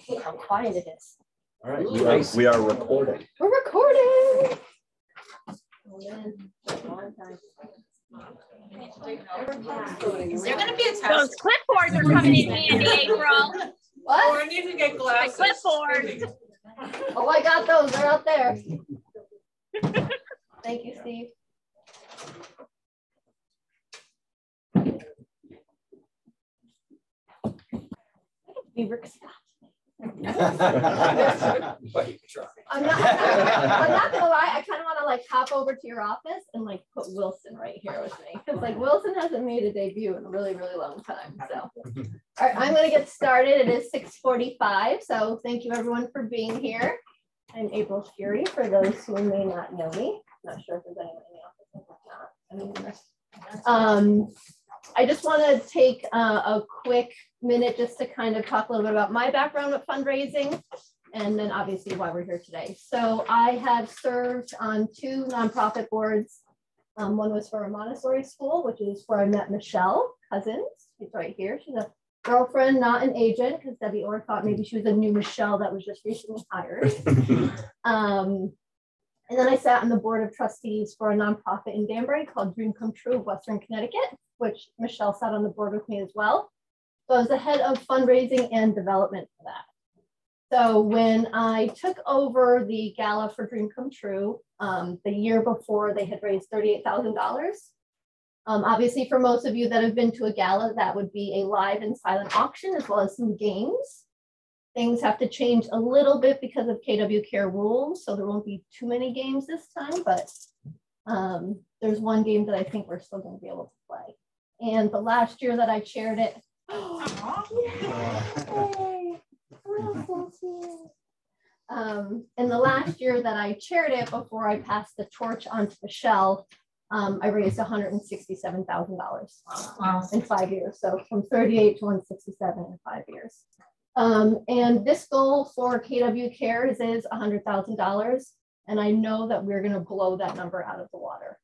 hate how quiet it is. All right, we are recording. We're recording. Is there going to be a test? Those clipboards are coming in handy, April. What? Oh, I need to get glasses. My clipboards. Oh, I got those. They're out there. Thank you, Steve. I'm not gonna lie, I kind of want to like hop over to your office and like put Wilson right here with me, because like Wilson hasn't made a debut in a really long time. So all right, I'm gonna get started. It is 6:45, so thank you everyone for being here. I'm April Fury, for those who may not know me. Not sure if there's anyone in the office. I just want to take a quick minute just to kind of talk a little bit about my background with fundraising, and then obviously why we're here today. So I have served on 2 nonprofit boards. One was for a Montessori school, which is where I met Michelle Cousins. She's right here. She's a girlfriend, not an agent, because Debbie Orr thought maybe she was a new Michelle that was just recently hired. And then I sat on the board of trustees for a nonprofit in Danbury called Dream Come True of Western Connecticut, which Michelle sat on the board with me as well. So I was the head of fundraising and development for that. So when I took over the Gala for Dream Come True, the year before they had raised $38,000. Obviously, for most of you that have been to a gala, that would be a live and silent auction as well as some games. Things have to change a little bit because of KW Care rules, so there won't be too many games this time, but there's one game that I think we're still going to be able to play. And the last year that I chaired it, and the last year that I chaired it before I passed the torch on to Michelle, I raised $167,000 in 5 years. So from 38 to 167 in 5 years. And this goal for KW Cares is $100,000. And I know that we're going to blow that number out of the water.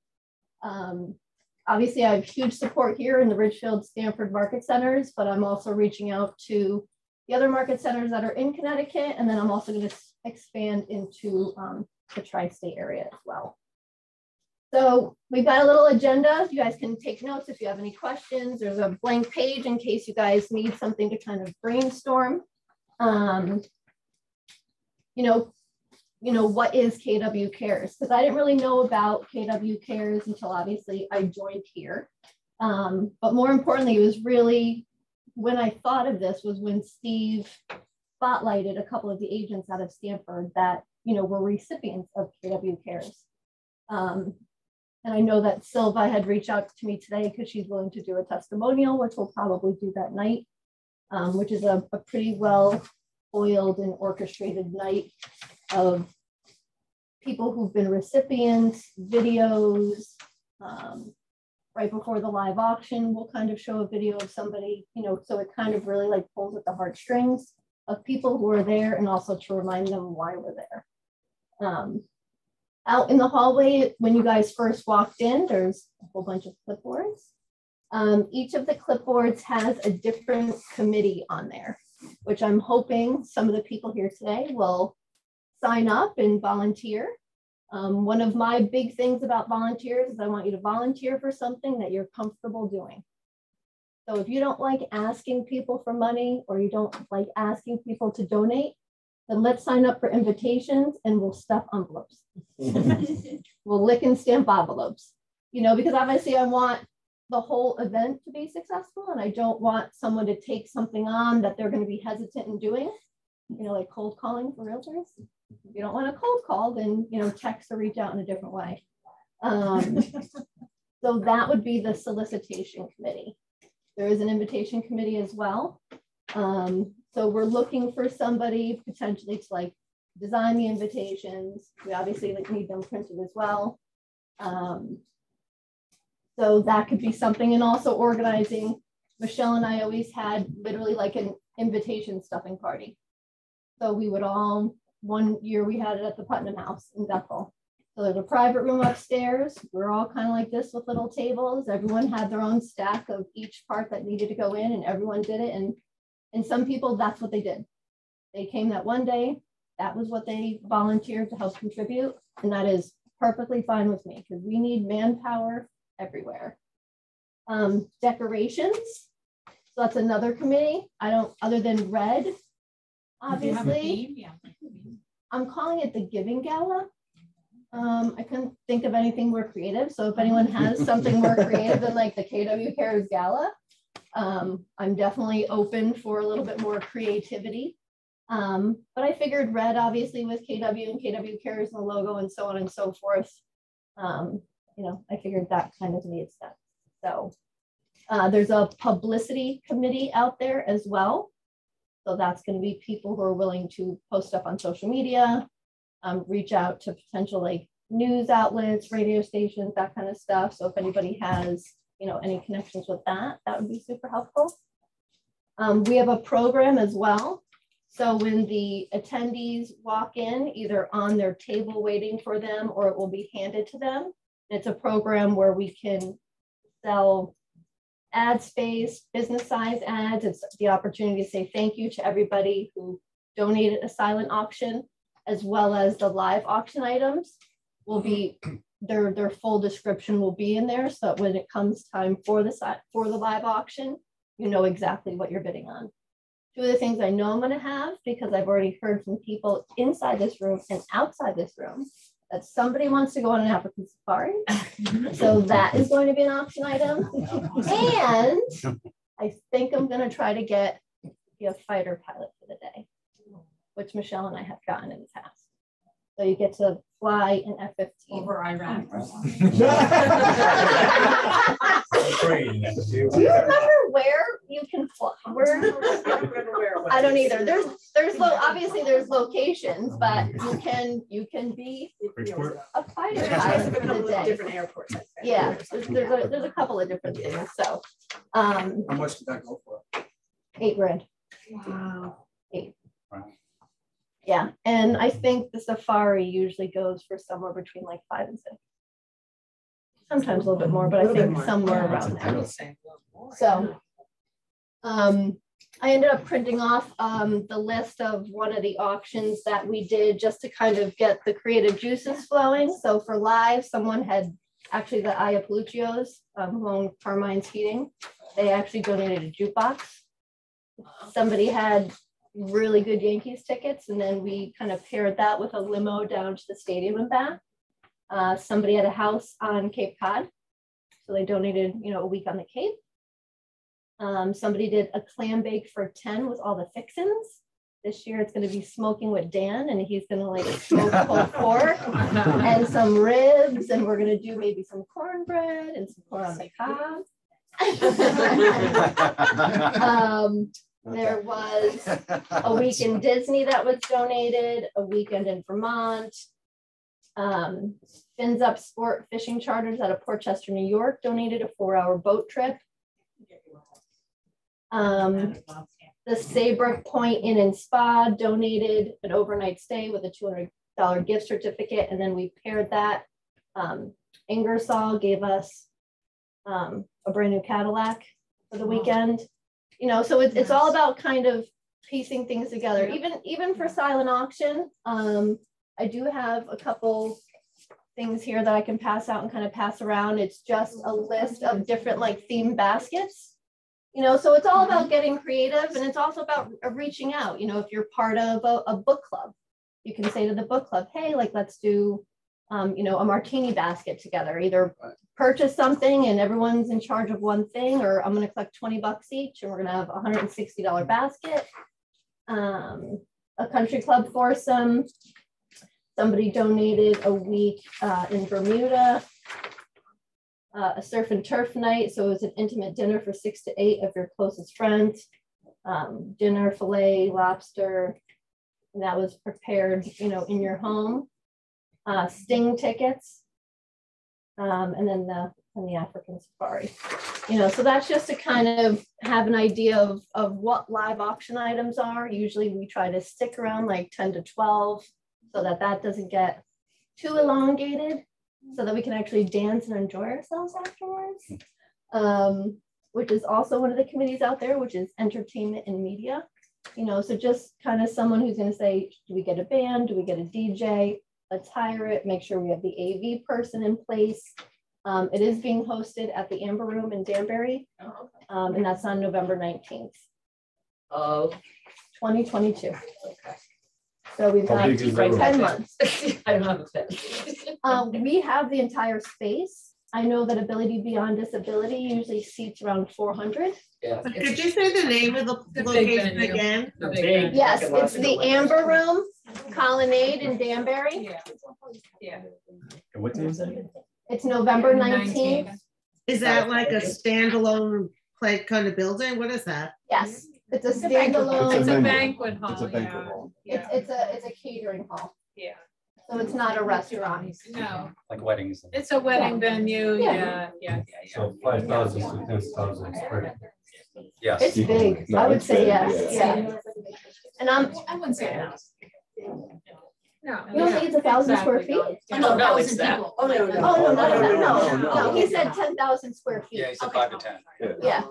Obviously, I have huge support here in the Ridgefield, Stamford market centers, but I'm also reaching out to the other market centers that are in Connecticut. And then I'm also going to expand into the tri-state area as well. So we've got a little agenda. You guys can take notes if you have any questions. There's a blank page in case you guys need something to kind of brainstorm. What is KW Cares? Because I didn't really know about KW Cares until obviously I joined here. But more importantly, it was really when I thought of this was when Steve spotlighted a couple of the agents out of Stamford that, were recipients of KW Cares. And I know that Silva had reached out to me today because she's willing to do a testimonial, which we'll probably do that night, which is a pretty well oiled and orchestrated night of people who've been recipients, videos. Right before the live auction, we'll kind of show a video of somebody, so it kind of really like pulls at the heartstrings of people who are there and also to remind them why we're there. Out in the hallway, when you guys first walked in, there's a whole bunch of clipboards. Each of the clipboards has a different committee on there, which I'm hoping some of the people here today will sign up and volunteer. One of my big things about volunteers is I want you to volunteer for something that you're comfortable doing. So if you don't like asking people for money or you don't like asking people to donate, then let's sign up for invitations and we'll stuff envelopes. We'll lick and stamp envelopes, because obviously I want the whole event to be successful and I don't want someone to take something on that they're going to be hesitant in doing, like cold calling for realtors. If you don't want a cold call, then, text or reach out in a different way. So that would be the solicitation committee. There is an invitation committee as well. So we're looking for somebody potentially to like design the invitations. We obviously need them printed as well. So that could be something, and also organizing. Michelle and I always had literally like an invitation stuffing party. So we would all, one year we had it at the Putnam House in Bethel. So there's a private room upstairs. We're all kind of like this with little tables. Everyone had their own stack of each part that needed to go in and everyone did it. And some people, that's what they did. They came that one day. That was what they volunteered to help contribute. And that is perfectly fine with me because we need manpower everywhere. Decorations. So that's another committee. I don't, other than red, obviously. I'm calling it the Giving Gala. I couldn't think of anything more creative. So if anyone has something more creative than like the KW Cares Gala, I'm definitely open for a little bit more creativity. But I figured red, obviously, with KW and KW Cares and the logo and so on and so forth. You know, I figured that kind of made sense. So there's a publicity committee out there as well. So that's going to be people who are willing to post stuff on social media, reach out to potential like news outlets, radio stations, that kind of stuff. So if anybody has, you know, any connections with that, that would be super helpful. We have a program as well. So when the attendees walk in, either on their table waiting for them or it will be handed to them. It's a program where we can sell ad space, business size ads. It's the opportunity to say thank you to everybody who donated a silent auction, as well as the live auction items will be, their full description will be in there. So that when it comes time for the live auction, you know exactly what you're bidding on. Two of the things I know I'm going to have, because I've already heard from people inside this room and outside this room, that somebody wants to go on an African safari. So that is going to be an auction item. And I think I'm going to try to be a fighter pilot for the day, which Michelle and I have gotten in the past. So you get to fly an F-15 over Iraq. Do you remember where you can fly? I don't either. There's obviously there's locations, but you can be a fighter pilot for the day. Different airports. Yeah, there's a couple of different things. So, how much did that go for? $8 grand. Wow. 8. Wow. Yeah, and I think the safari usually goes for somewhere between like 5 and 6. Sometimes a little bit more, but I think somewhere around there. So, I ended up printing off the list of one of the auctions that we did just to kind of get the creative juices flowing. So for live, someone had actually the Ayapaluchios, who own Carmine's Heating. They actually donated a jukebox. Somebody had really good Yankees tickets, and then we kind of paired that with a limo down to the stadium and back. Somebody had a house on Cape Cod, so they donated, you know, a week on the Cape. Somebody did a clam bake for 10 with all the fixins. This year it's going to be smoking with Dan, and he's going to like smoke pulled pork and some ribs, and we're going to do maybe some cornbread and some corn on the cob. There was a week in Disney that was donated, a weekend in Vermont. Fins Up Sport Fishing Charters out of Port Chester, New York donated a 4-hour boat trip. The Saybrook Point Inn and Spa donated an overnight stay with a $200 gift certificate, and then we paired that. Ingersoll gave us a brand new Cadillac for the weekend. You know, so it's all about kind of piecing things together. Even for silent auction, I do have a couple things here that I can pass out and kind of pass around. It's just a list of different like themed baskets. You know, so it's all about getting creative, and it's also about reaching out. You know, if you're part of a book club, you can say to the book club, hey, like, let's do, you know, a martini basket together. Either purchase something and everyone's in charge of one thing, or I'm going to collect $20 each and we're going to have a $160 basket. A country club foursome. Somebody donated a week in Bermuda. A surf and turf night, so it was an intimate dinner for 6 to 8 of your closest friends. Dinner, filet, lobster, and that was prepared, you know, in your home. Sting tickets, and then the African safari. You know, so that's just to kind of have an idea of what live auction items are. Usually we try to stick around like 10 to 12 so that doesn't get too elongated, so that we can actually dance and enjoy ourselves afterwards, which is also one of the committees out there, which is entertainment and media. You know, so just kind of someone who's going to say, do we get a band? Do we get a DJ? Let's hire it. Make sure we have the AV person in place. It is being hosted at the Amber Room in Danbury, and that's on November 19th of 2022. Okay. So we've got 10 months. I don't have a fit. We have the entire space. I know that Ability Beyond Disability usually seats around 400. Yeah. Could you say the name of the location again? Yes, it's the Amber Room Colonnade in Danbury. Yeah. And what day is that? It's November 19th. Is that like a standalone kind of building? What is that? Yes, it's a standalone. It's a banquet hall. It's a banquet hall. Yeah. It's a catering hall. Yeah. So it's not a restaurant. No, Like weddings. it's a wedding venue. Yeah. Yeah. So 5,000 to 10,000 square. Yes. It's big. No, I would it's say big, yes. Yeah. And I wouldn't say that. No. you don't think it's 1,000 square feet? No, it's that. Oh, no. He said 10,000 square feet. Yeah, he said 5 to 10. Yeah.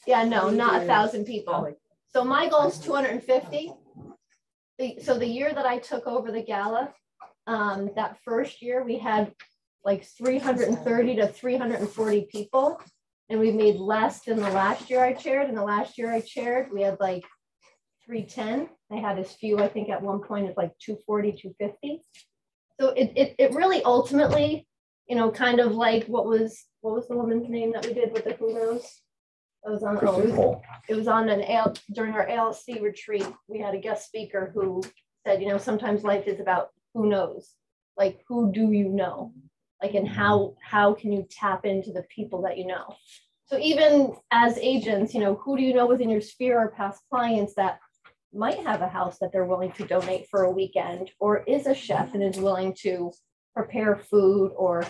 Yeah, no, not 1,000 people. So my goal is 250. So the year that I took over the gala, that first year we had like 330 to 340 people, and we made less than the last year I chaired. And the last year I chaired, we had like 310. I had as few, I think at one point it's like 240, 250. So it really ultimately, you know, kind of like what was the woman's name that we did with the who knows? It was on it was on during our ALC retreat. We had a guest speaker who said, you know, sometimes life is about who knows, like who do you know, like, and how can you tap into the people that you know. So even as agents, you know, who do you know within your sphere or past clients that might have a house that they're willing to donate for a weekend, or is a chef and is willing to prepare food or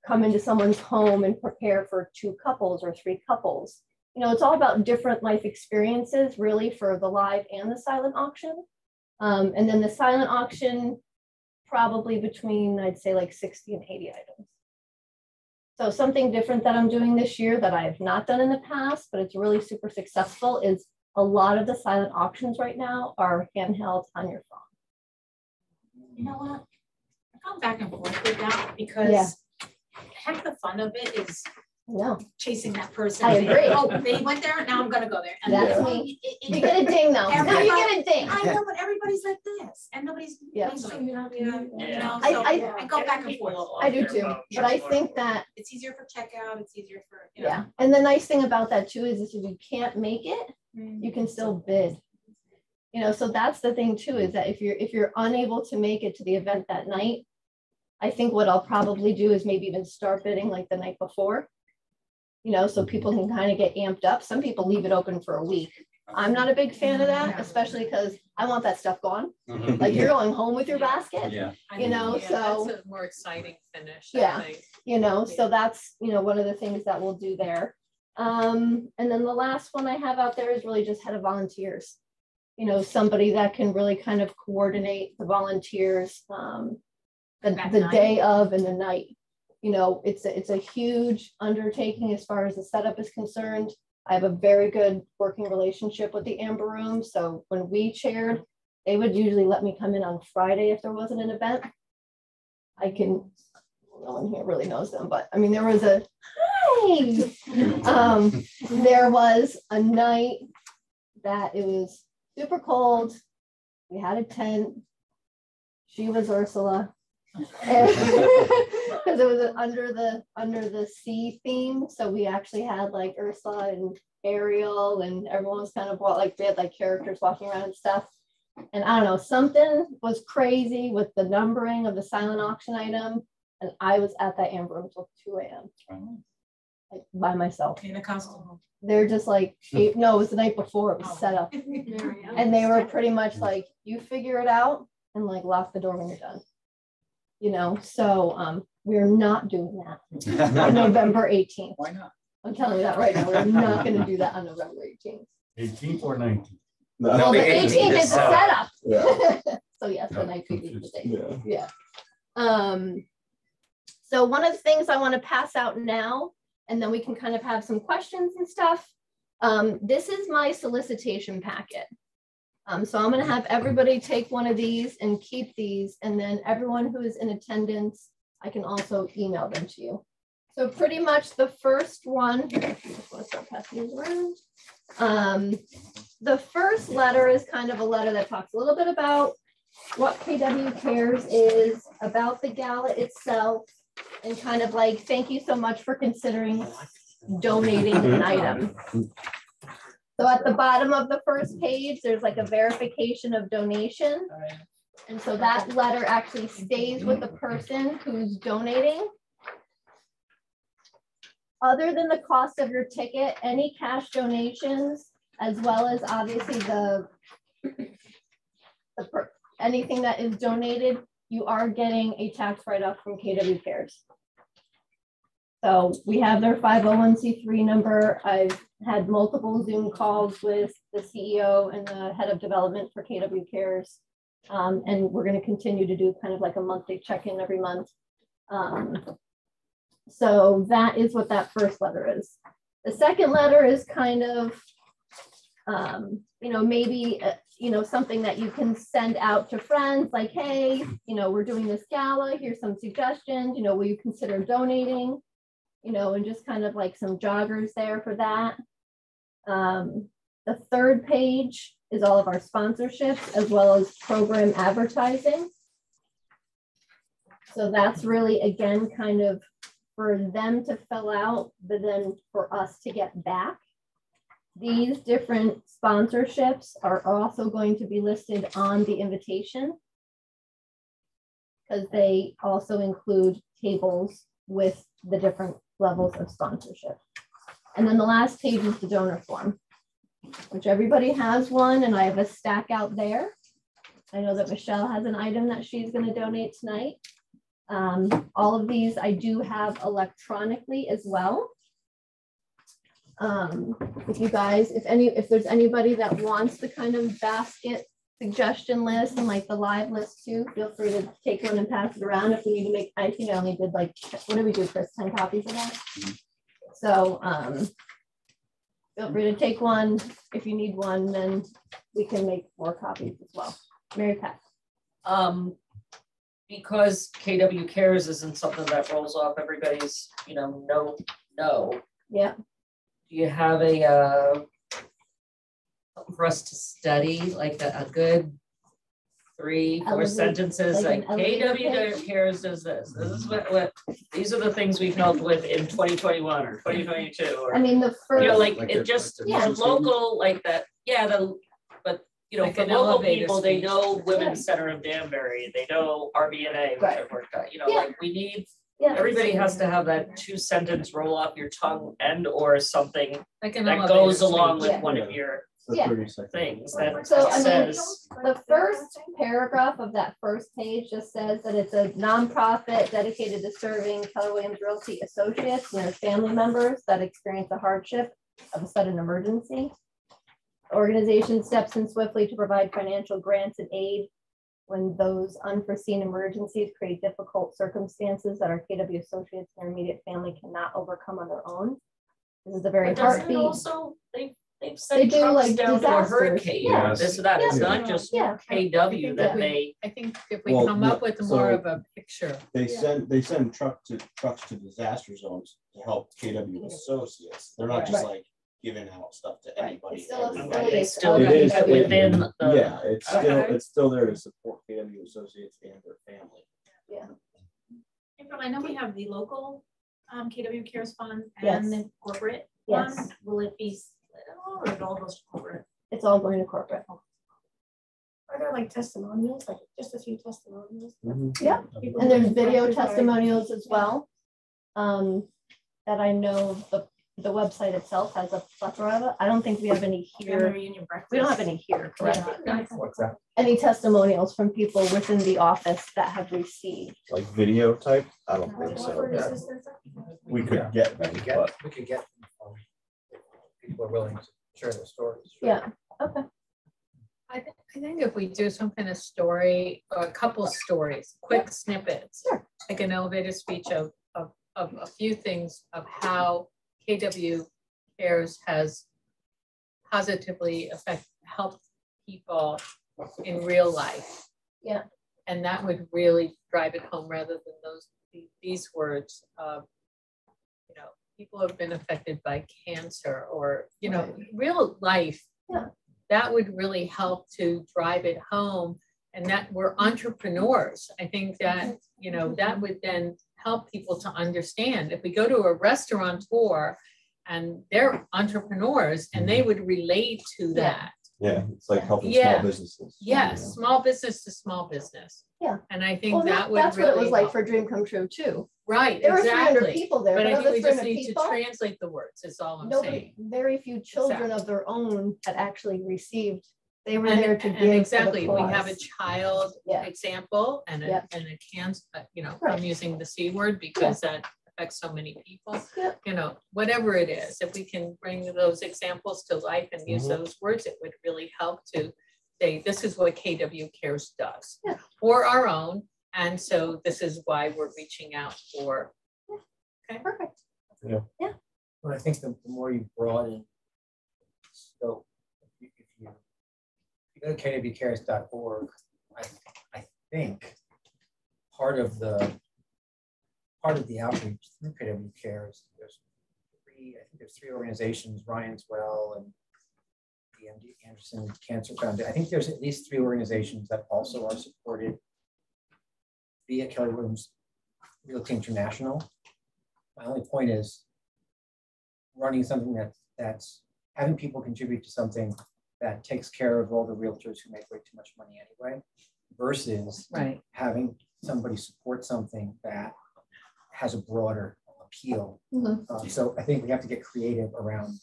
come into someone's home and prepare for 2 couples or 3 couples. You know, it's all about different life experiences really for the live and the silent auction. And then the silent auction, probably between, I'd say like 60 and 80 items. So something different that I'm doing this year that I have not done in the past, but it's really super successful, is a lot of the silent auctions right now are handheld on your phone. You know what? I've gone back and forth with that because half the fun of it is chasing that person. I agree. Oh, they went there, now I'm gonna go there. And that's me. You get a ding though. Now you get a ding. I know, but everybody's like this, and nobody's. Yeah. So, you know, so I go back and forth. I do too, but I think that it's easier for checkout. It's easier for And the nice thing about that too is if you can't make it, you can still bid. You know, so that's the thing too, is that if you're unable to make it to the event that night, I think what I'll probably do is maybe even start bidding like the night before. You know, so people can kind of get amped up. Some people leave it open for a week. I'm not a big fan of that, especially because I want that stuff gone. Like you're going home with your basket, you know, so that's a more exciting finish. Yeah, you know, so that's, you know, one of the things that we'll do there. And then the last one I have out there is really just head of volunteers. You know, somebody that can really kind of coordinate the volunteers the day of and the night. You know, it's a huge undertaking as far as the setup is concerned. I have a very good working relationship with the Amber Room. So when we chaired, they would usually let me come in on Friday if there wasn't an event. I can, no one here really knows them, but I mean, there was a, there was a night that it was super cold. We had a tent. She was Ursula. Because it was under the sea theme, so we actually had like Ursula and Ariel, and everyone was kind of like, we had like characters walking around and stuff. And I don't know, something was crazy with the numbering of the silent auction item, and I was at that Amber Room until 2 a.m. like by myself. In a costume. They're just like, no, it was the night before, it was set up, and they were pretty much like, you figure it out and like lock the door when you're done. You know, so we're not doing that on November 18th. Why not? I'm telling you that right now. We're not going to do that on November 18th. 18th or 19th? Well, the 18th is the setup. Yeah. So yes, the night could be the day. Yeah. So one of the things I want to pass out now, and then we can kind of have some questions and stuff. This is my solicitation packet. So I'm going to have everybody take one of these and keep these, and then everyone who is in attendance, I can also email them to you. So pretty much the first one, I just want to start passing these around. The first letter is kind of a letter that talks a little bit about what KW Cares is, about the gala itself, and kind of like, thank you so much for considering donating an item. So at the bottom of the first page, there's like a verification of donation. And so that letter actually stays with the person who's donating. Other than the cost of your ticket, any cash donations, as well as obviously anything that is donated, you are getting a tax write-off from KW Cares. So we have their 501c3 number. I've had multiple Zoom calls with the CEO and the head of development for KW Cares. And we're going to continue to do kind of like a monthly check-in every month. So that is what that first letter is. The second letter is kind of, you know, maybe, you know, something that you can send out to friends like, hey, you know, we're doing this gala. Here's some suggestions, you know, will you consider donating? You know, and just kind of like some joggers there for that. The third page is all of our sponsorships as well as program advertising. So that's really, again, kind of for them to fill out, but then for us to get back. These different sponsorships are also going to be listed on the invitation because they also include tables with the different levels of sponsorship. And then the last page is the donor form, which everybody has one, and I have a stack out there. I know that Michelle has an item that she's going to donate tonight. All of these I do have electronically as well. If you guys, if there's anybody that wants the kind of basket suggestion list and like the live list too, feel free to take one and pass it around. If we need to make, I think I only did like, what did we do, Chris? 10 copies of that. So feel free to take one. If you need one, then we can make more copies as well. Mary Pat. Because KW Cares isn't something that rolls off everybody's, you know, no. Yeah. Do you have a something for us to study, like a good 3-4 sentences, like KW Cares does this. This is what these are the things we've helped with in 2021 or 2022. Or, I mean, the first, you know, like it just local, like that. Yeah, but you know, like for local people, they know Women's Center of Danbury, they know RBNA, which I've worked at. You know, like we need. Yeah, everybody has to have that 2-sentence roll off your tongue and or something like that goes along with one of your things that so, says. I mean, the first paragraph of that first page just says that it's a nonprofit dedicated to serving Keller Williams Realty associates and their family members that experience the hardship of a sudden emergency. The organization steps in swiftly to provide financial grants and aid when those unforeseen emergencies create difficult circumstances that our KW associates and their immediate family cannot overcome on their own. This is a very heartbeat. Also, they've sent trucks like down to a hurricane. Yes. This or that. It's not just KW that they. I think if we come up with more of a picture. They send trucks to disaster zones to help KW associates. They're not just like giving out stuff to anybody. It's still there to support KW associates and their family. Yeah. April, I know we have the local KW Cares Fund and the corporate one. Will it be split or it all goes to corporate? It's all going to corporate. Are there like testimonials, like just a few testimonials? Yeah, and there's video testimonials as well. That I know the website itself has a plethora of it. I don't think we have any here. We don't have any here, correct? What's that? Any testimonials from people within the office that have received. Like video type? I don't think so. Yeah. We could get them, but we could get them. People are willing to share their stories. Yeah. Okay. I think if we do some kind of story or a couple stories, quick snippets, like an elevator speech of a few things of how KW Cares has positively helped people in real life. Yeah. And that would really drive it home rather than these words of, you know, people have been affected by cancer or, you know, real life. Yeah. That would really help to drive it home. And that we're entrepreneurs. I think that, you know, that would then help people to understand. If we go to a restaurateur and they're entrepreneurs and they would relate to that. Yeah, it's like helping small businesses. Yes, small business to small business. Yeah. And I think that would that's really what it was like help. for Dream Come True too. Right, There were 300 exactly. people there. But I of think we the just 300 need people, to translate the words, is all I'm saying. very few children of their own had actually received. They were And, there to and give exactly, for the we have a cause. child example and a, and a you know, I'm using the C word because that affects so many people. You know, whatever it is, if we can bring those examples to life and use those words, it would really help to say, this is what KW Cares does for our own. And so this is why we're reaching out for. Okay, perfect. Yeah. But I think the more you broaden scope, if you go to kwcares.org, I think part of the outreach through KW Cares, there's three organizations, Ryan's Well and the MD Anderson Cancer Foundation. I think there's at least 3 organizations that also are supported via Kelly Williams Realty International. My only point is running something that's having people contribute to something that takes care of all the realtors who make way too much money anyway, versus having somebody support something that has a broader appeal. So I think we have to get creative around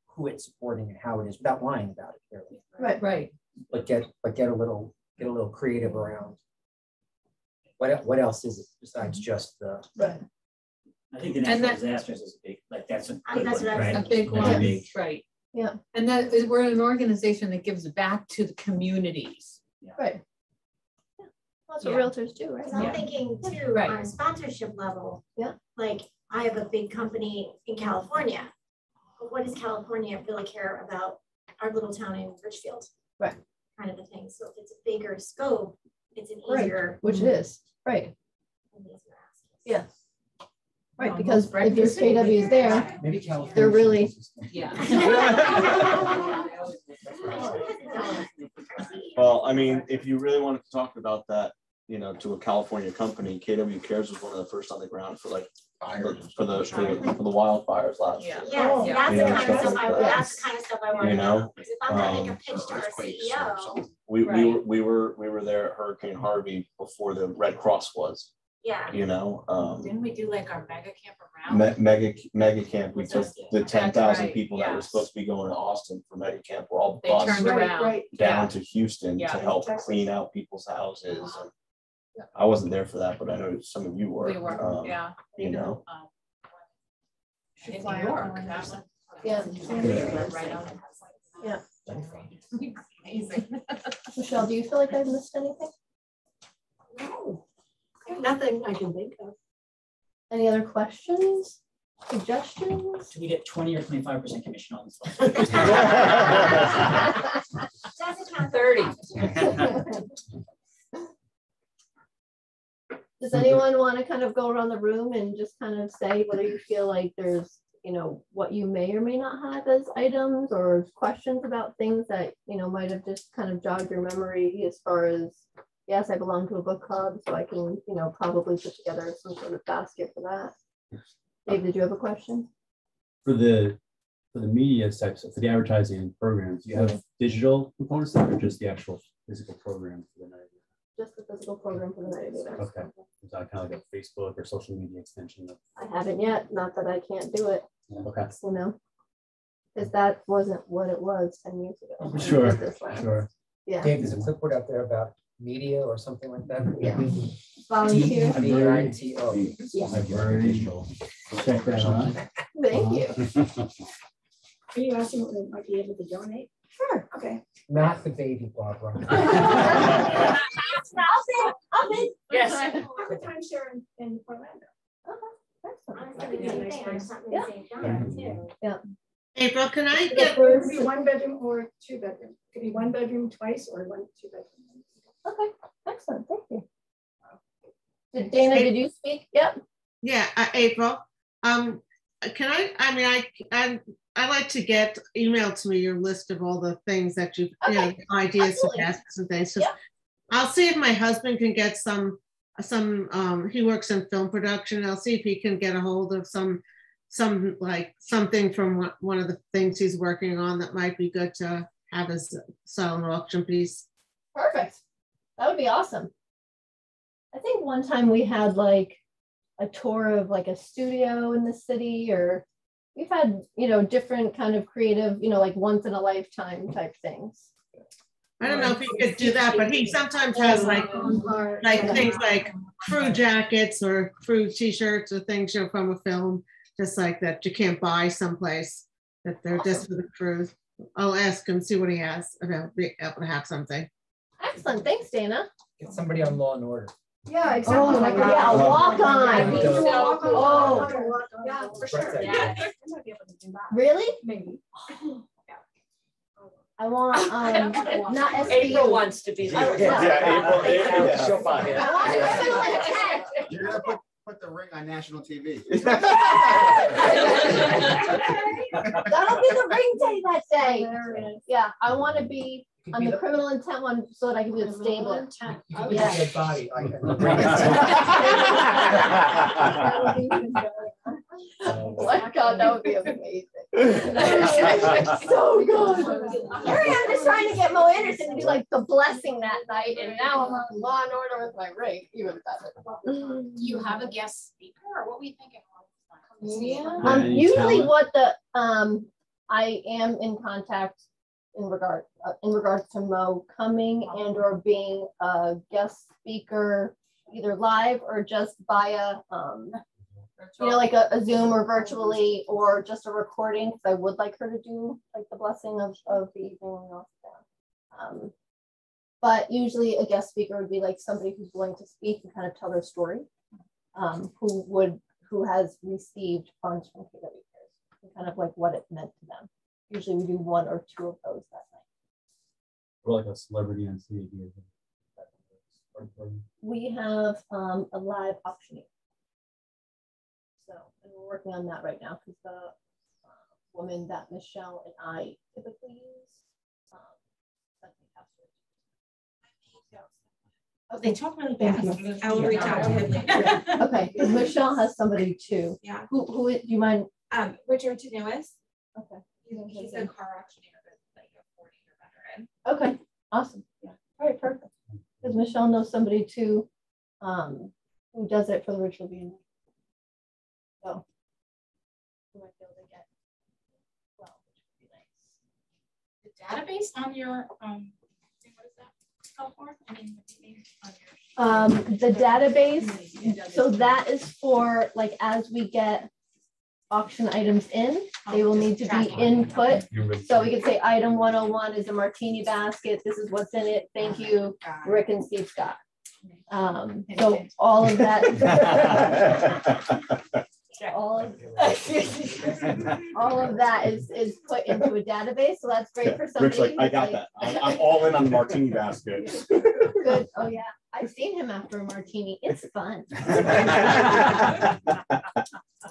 who it's supporting and how it is, without lying about it. Clearly. Right. But get a little creative around what else is it besides just the I think the natural disasters is a big, like that's a good one, right? A big one, right? Yeah. And that is, we're an organization that gives back to the communities. Right. That's what realtors do, right? I'm thinking too, on a sponsorship level. Like I have a big company in California, but what does California really care about our little town in Richfield? Right. Kind of a thing. So if it's a bigger scope, it's an easier. Which it is. Right. Yeah. Right, because if there's KWs there, maybe California, they're really, Well, I mean, if you really wanted to talk about that, you know, to a California company, KW Cares was one of the first on the ground for like for the wildfires last year. That's the kind of stuff that's the kind of stuff I want to know. If I'm gonna make a pitch to our CEO. We were there at Hurricane Harvey before the Red Cross was. Yeah. You know, didn't we do like our mega camp around? Mega camp. We took the 10,000 people that were supposed to be going to Austin for mega camp. Were all bused down to Houston to help clean out people's houses. And I wasn't there for that, but I know some of you were. We were, You know. In New York. Yeah. Amazing. Michelle, do you feel like I've missed anything? No. Nothing I can think of. Any other questions, suggestions? Do we get 20 or 25% commission on this one? That's account 30. Does anyone want to kind of go around the room and just kind of say whether you feel like there's, you know, what you may or may not have as items or questions about things that, you know, might have just kind of jogged your memory as far as, yes, I belong to a book club, so I can, you know, probably put together some sort of basket for that. Dave, did you have a question? For the media types, for the advertising programs, do you have digital components or just the actual physical program for the night? Just the physical program for the night event. Okay. Is that kind of like a Facebook or social media extension? I haven't yet, not that I can't do it. Okay. You know, because that wasn't what it was 10 years ago. Sure. Yeah. Dave, there's a clipboard out there about media or something like that. Yeah. Volunteer. VITO. Yeah. I've already checked that out. Thank you. Are you asking what we might be able to donate? Sure. Okay. Not the baby, Barbara. I'll be. Yes. I have a timeshare in Orlando. Yeah. Yeah. April, can I It get would be 1 bedroom or 2 bedroom? Could be 1 bedroom twice or 1 2-bedroom. Okay, excellent, thank you. Dana, did you speak? Yep. Yeah, April. Can I like to get emailed to me your list of all the things that you know, ideas, suggestions, and things. Yeah. I'll see if my husband can get some. He works in film production. I'll see if he can get a hold of something from one of the things he's working on that might be good to have as silent auction piece. Perfect. That would be awesome. I think one time we had like a tour of like a studio in the city, or we've had, you know, different kind of creative, you know, like once in a lifetime type things. I don't know if he could do that, but he sometimes has like things like crew jackets or crew t-shirts or things, you know, from a film, just like that you can't buy someplace, that they're just for the crew. I'll ask him, see what he has, and I'll be able to have something. Excellent, thanks, Dana. Get somebody on Law and Order. Yeah, exactly. Oh, yeah, walk on. Oh, yeah, for sure. Yeah. Really? Maybe. I want not SBU. April wants to be there. Yeah, She'll buy it. You're gonna put the ring on national TV. That'll be the ring day that day. Yeah, I want to be on the criminal intent one so that I can be a stable. You can be a dead body. Oh my God, that would be amazing. So good. Here I am just trying to get Mo Anderson to do like the blessing that night, and now I'm on Law and Order with my ring. Even better. Do you have a guest speaker, or what were you thinking? Yeah. Usually, what the I am in contact in regards to Mo coming and or being a guest speaker, either live or just via you know, like a Zoom or virtually, or just a recording, because I would like her to do like the blessing of the evening. But usually a guest speaker would be like somebody who's willing to speak and kind of tell their story, who has received funds from KW Cares, and kind of like what it meant to them. Usually we do 1 or 2 of those that night. Or like a celebrity on stage. We have a live auctioneer. So, and we're working on that right now, because the woman that Michelle and I typically use. They talk really fast. I will reach out to him later. Okay, because Michelle has somebody too. Yeah. Who do you mind? Richard Tenuis. Okay. He's a car auctioneer, like a 40-year veteran. Okay, awesome. Yeah. All right, perfect. Because Michelle knows somebody too, who does it for the ritual being. So we might be able to get well, which would be nice. The database on your what is that called for? I mean, on your the database. So that is for like as we get auction items in, they will need to be input. So we could say item 101 is a martini basket. This is what's in it. Thank you, Rick and Steve Scott. So all of that. all of that is put into a database, so that's great for somebody. Rick's like, I got that. I'm all in on the martini basket. Good. Oh yeah, I've seen him after a martini. It's fun.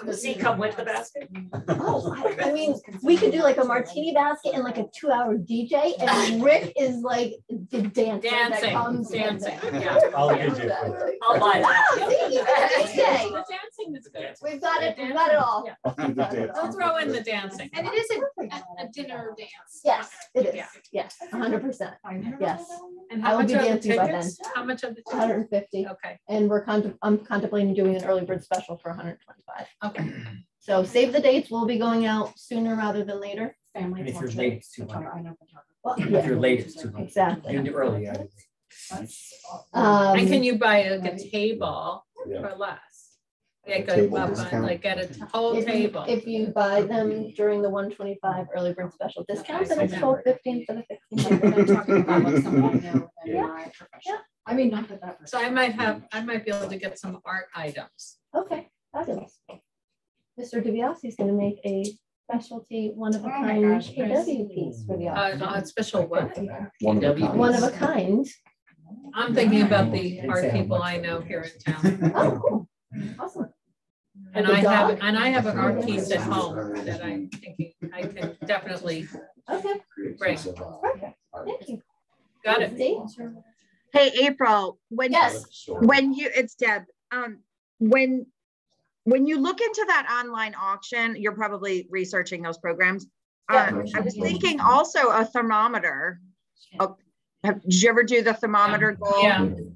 Does he come with the basket? Oh, I mean, we could do like a martini basket and like a 2-hour DJ, and Rick is like the dancer that comes dancing. Yeah. I'll get you. I'll buy that. DJ. The dancing is good. We've got it. We've got it all. Don't throw in the dancing. And it is a dinner dance. Yes, it is. Yeah. Yes, 100%. Yes. And I how will much be are the dancing by then. tickets? How much are the tickets? 150. Okay. And I'm contemplating doing an early bird special for 125. Okay. So save the dates. We'll be going out sooner rather than later. And if you're late, it's 200. Well, If you're late, it's 200. Exactly. You can do early. Yeah. And can you buy like a table for less? Like get a whole table. If you buy them during the 125 early bird special discount, then it's $12.50 instead of $15. Yeah. I mean, not that. So I might be able to get some art items. Okay, fabulous. Mr. DiBiase is going to make a specialty one-of-a-kind KW piece for the auction. Special what? One of a kind. I'm thinking about the art people I know here in town. Oh, cool. Awesome. And I have an art piece at home that I'm thinking I can definitely bring. Perfect. Thank you. Got it. Hey, April, when you, it's Deb. When you look into that online auction, you're probably researching those programs. I was thinking also a thermometer. Did you ever do the thermometer goal?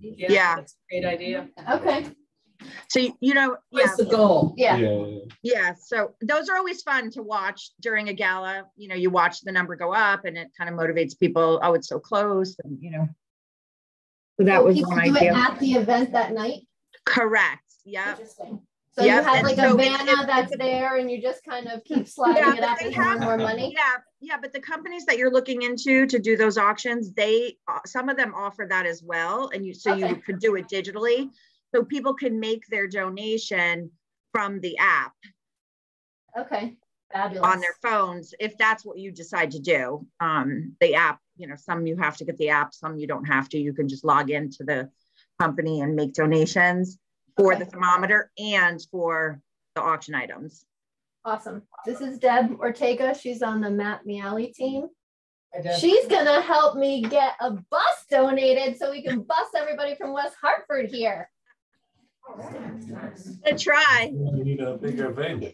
Yeah. That's a great idea. Okay. So, you know, what's the goal? Yeah. So those are always fun to watch during a gala. You know, you watch the number go up and it kind of motivates people. Oh, it's so close. And, you know, so that was one idea. Do it at the event that night? Correct. Yeah. Interesting. So you have like a banner that's there and you just kind of keep sliding it up and have more money? Yeah, but the companies that you're looking into to do those auctions, some of them offer that as well. And you could do it digitally. So people can make their donation from the app. Okay, fabulous. On their phones, if that's what you decide to do. The app, you know, some you have to get the app, some you don't have to. You can just log into the company and make donations for the thermometer and for the auction items. Awesome. This is Deb Ortega. She's on the Matt Miali team. She's gonna help me get a bus donated so we can bus everybody from West Hartford here. Good try. You need a bigger venue.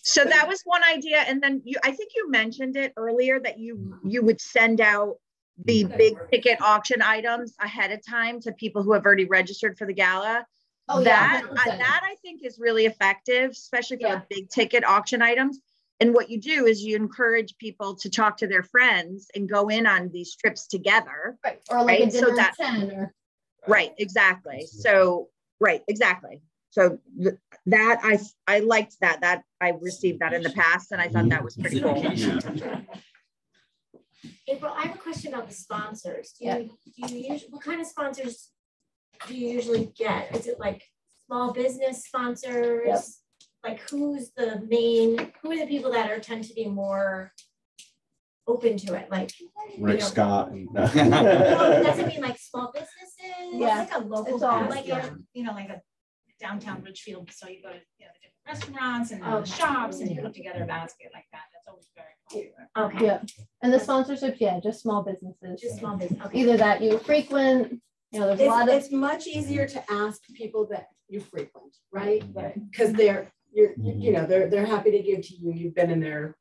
So that was one idea. And then I think you mentioned it earlier that you would send out the big ticket auction items ahead of time to people who have already registered for the gala. Oh, that I think is really effective, especially for the big ticket auction items. And what you do is you encourage people to talk to their friends and go in on these trips together. Right. Or like a dinner at 10 or. Right, exactly. So, exactly. So that I liked that I received that in the past and I thought that was pretty cool. April, I have a question about the sponsors. Do you usually, what kind of sponsors do you usually get? Is it like small business sponsors? Yep. Like who are the people that tend to be more open to it? Like Rick Scott. No, it doesn't mean like small businesses. Yeah, like a local, like a downtown Ridgefield. So you go to the different restaurants and the shops, and you put together a basket like that. That's always very popular. Okay. Yeah, and the sponsorships, just small businesses. Just small business. Okay. Either that you frequent. You know, there's a lot of. It's much easier to ask people that you frequent, right? Because they're happy to give to you. You've been in their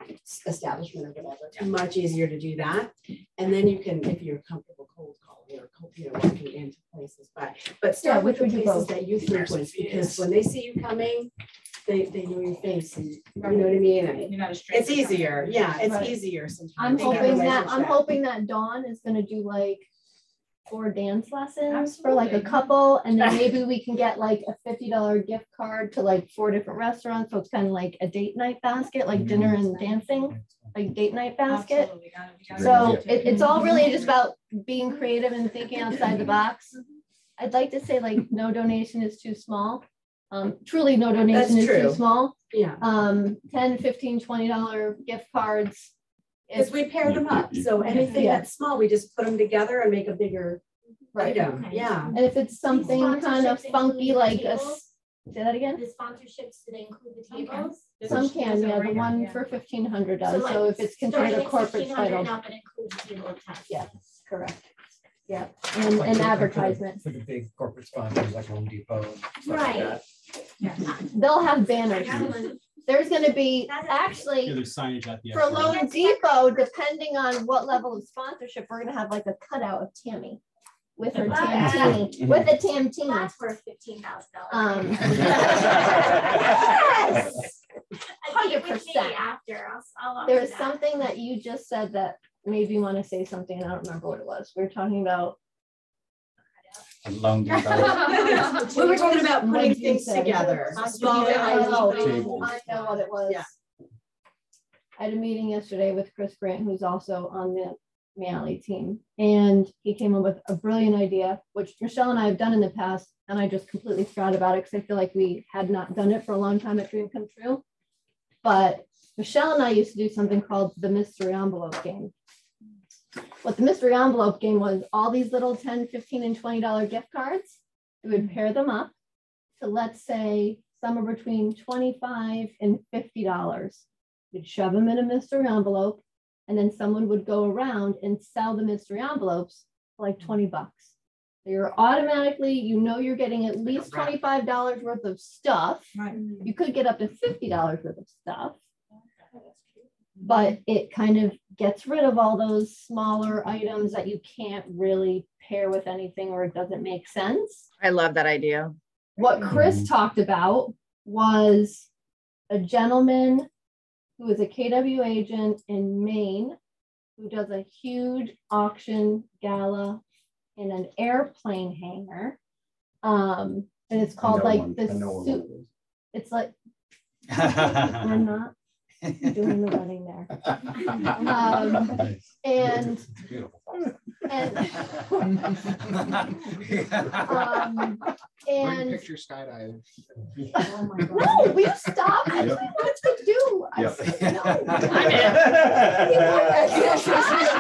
establishment or whatever. It's much easier to do that, and then you can, if you're comfortable, cold calling or walking into places. But start with the places that you frequent, because when they see you coming, they know your face, and you know what I mean. And you're not a stranger. it's easier. Yeah, it's easier sometimes. I'm hoping that Dawn is going to do like 4 dance lessons for like a couple, and then maybe we can get like a $50 gift card to like 4 different restaurants, so it's kind of like a date night basket, like dinner and dancing, like date night basket. So it's all really just about being creative and thinking outside the box. I'd like to say like no donation is too small. Truly no donation is too small. Yeah. $10, $15, $20 gift cards. Because we pair them up. So anything that's small, we just put them together and make a bigger item. Okay. Yeah. And if it's something kind of funky, like say that again? The sponsorships, do they include the tables? Some can, the one for $1,500 does. So if it's considered a corporate title. Up, it includes the table attached. Yes, correct. Yeah, and advertisement. For the big corporate sponsors like Home Depot. Right. They'll have banners. There's going to be actually for Loan Depot, depending on what level of sponsorship, we're going to have like a cutout of Tammy with her Tamtini, with a Tamtini. That's worth $15,000. Yes, 100%. After there's something that you just said that made me want to say something, and I don't remember what it was. We were talking about. We were talking about putting things together. I know what it was. Yeah. I had a meeting yesterday with Chris Grant, who's also on the Miali team, and he came up with a brilliant idea, which Michelle and I have done in the past, and I just completely forgot about it because I feel like we had not done it for a long time at Dream Come True. But Michelle and I used to do something called the mystery envelope game. What the mystery envelope game was, all these little $10, $15, and $20 gift cards, we would pair them up to, let's say, somewhere between $25 and $50. We'd shove them in a mystery envelope, and then someone would go around and sell the mystery envelopes for like 20 bucks. So you're automatically, you know, you're getting at least $25 worth of stuff. Right. You could get up to $50 worth of stuff. But it kind of gets rid of all those smaller items that you can't really pair with anything or it doesn't make sense. I love that idea. What Chris talked about was a gentleman who is a KW agent in Maine who does a huge auction gala in an airplane hangar. And it's called like the suit. It's like, we're not doing the wedding there. And picture skydiving. Oh my God. No, we stop. I don't know what to do. I said, no.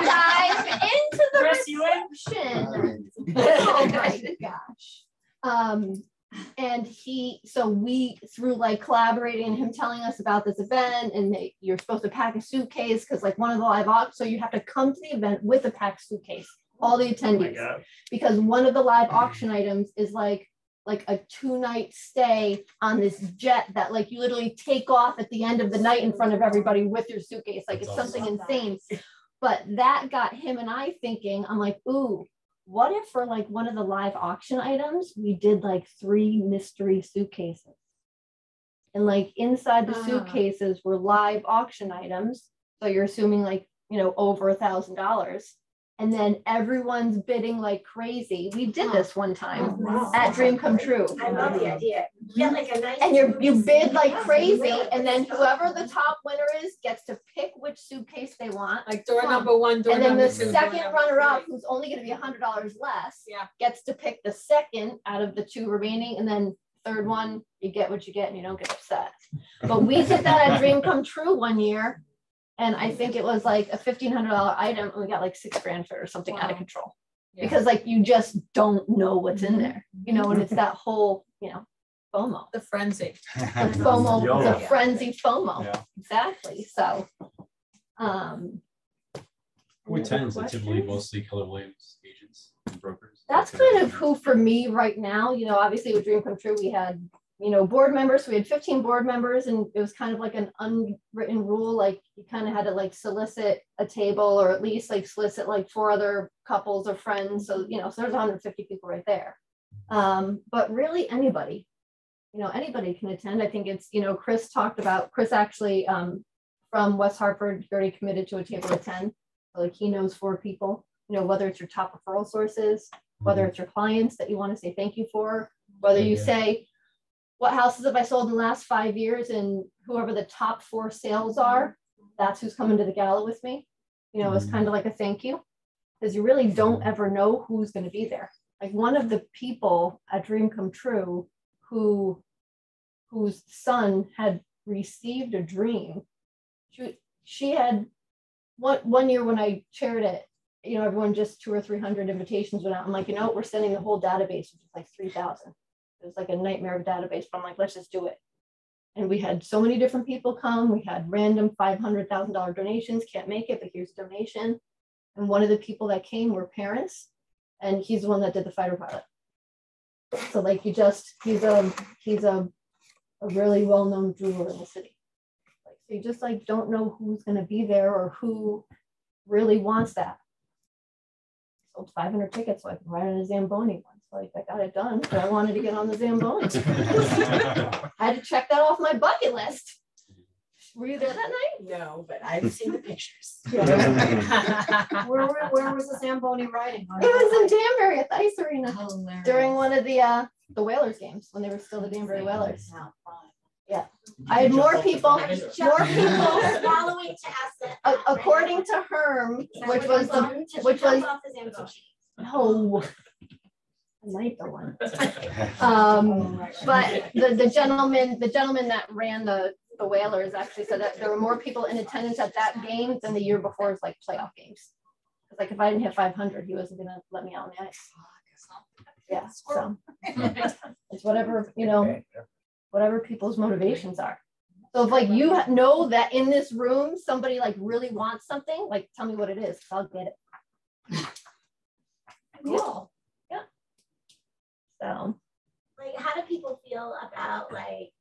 Dive into the reception. Oh my gosh. And so we, through like collaborating and him telling us about this event, and you're supposed to pack a suitcase because like one of the live auctions, so you have to come to the event with a packed suitcase, all the attendees, because one of the live auction items is like a 2-night stay on this jet that like you literally take off at the end of the night in front of everybody with your suitcase. Like it's something insane. But that got him and I thinking, I'm like, ooh, what if for like one of the live auction items, we did like 3 mystery suitcases, and like inside the suitcases were live auction items. So you're assuming like, you know, over $1,000. And then everyone's bidding like crazy. We did this one time at Dream Come True. I love the idea. Get like a nice. And you bid like crazy, and then whoever the top winner is gets to pick which suitcase they want. Like door number 1, door and then number the 2, second runner-up, who's only going to be $100 less, gets to pick the second out of the 2 remaining, and then third one, you get what you get, and you don't get upset. But we did that at Dream Come True one year. And I think it was like a $1,500 item, and we got like $6,000 for it or something out of control. Because like you just don't know what's in there, you know, and it's that whole, you know, FOMO. The frenzy. The FOMO, the frenzy FOMO. Yeah. Exactly. So who attends? It's typically mostly Keller Williams agents and brokers. That's kind of who for me right now, you know, obviously with Dream Come True, we had, you know, board members. So we had 15 board members, and it was kind of like an unwritten rule. Like you kind of had to like solicit a table, or at least like solicit like 4 other couples or friends. So, you know, so there's 150 people right there. But really anybody, you know, anybody can attend. I think it's, you know, Chris actually from West Hartford already committed to a table of 10. So like he knows 4 people, you know, whether it's your top referral sources, whether it's your clients that you want to say thank you for, whether you say, what houses have I sold in the last 5 years, and whoever the top 4 sales are, that's who's coming to the gala with me. You know, it's kind of like a thank you, because you really don't ever know who's going to be there. Like one of the people at Dream Come True whose son had received a dream. She had one year when I chaired it, you know, everyone just 200 or 300 invitations went out. I'm like, you know, we're sending the whole database, which is like 3,000. It was like a nightmare of a database, but I'm like, let's just do it. And we had so many different people come. We had random $500,000 donations, can't make it, but here's a donation. And one of the people that came were parents, and he's the one that did the fighter pilot. So like he's a really well-known jeweler in the city. Like, so you just like don't know who's going to be there or who really wants that. Sold 500 tickets so I can ride on a Zamboni once. Like I got it done, but I wanted to get on the Zamboni. I had to check that off my bucket list. Were you there that night? No, but I've seen the pictures. Yeah. Where was the Zamboni riding? It was in Danbury at the Ice Arena during one of the Whalers games when they were still the Danbury Whalers. Yeah, I had more people following to ask according to Herm, which was no. I might the one. But the gentleman that ran the the Whalers actually said that there were more people in attendance at that game than the year before's like playoff games. It's like if I didn't hit 500, he wasn't gonna let me out on the ice. Yeah, so it's whatever, you know, whatever people's motivations are. So if like you know that in this room somebody like really wants something, like tell me what it is, I'll get it. Cool. Yeah. So like, how do people feel about like,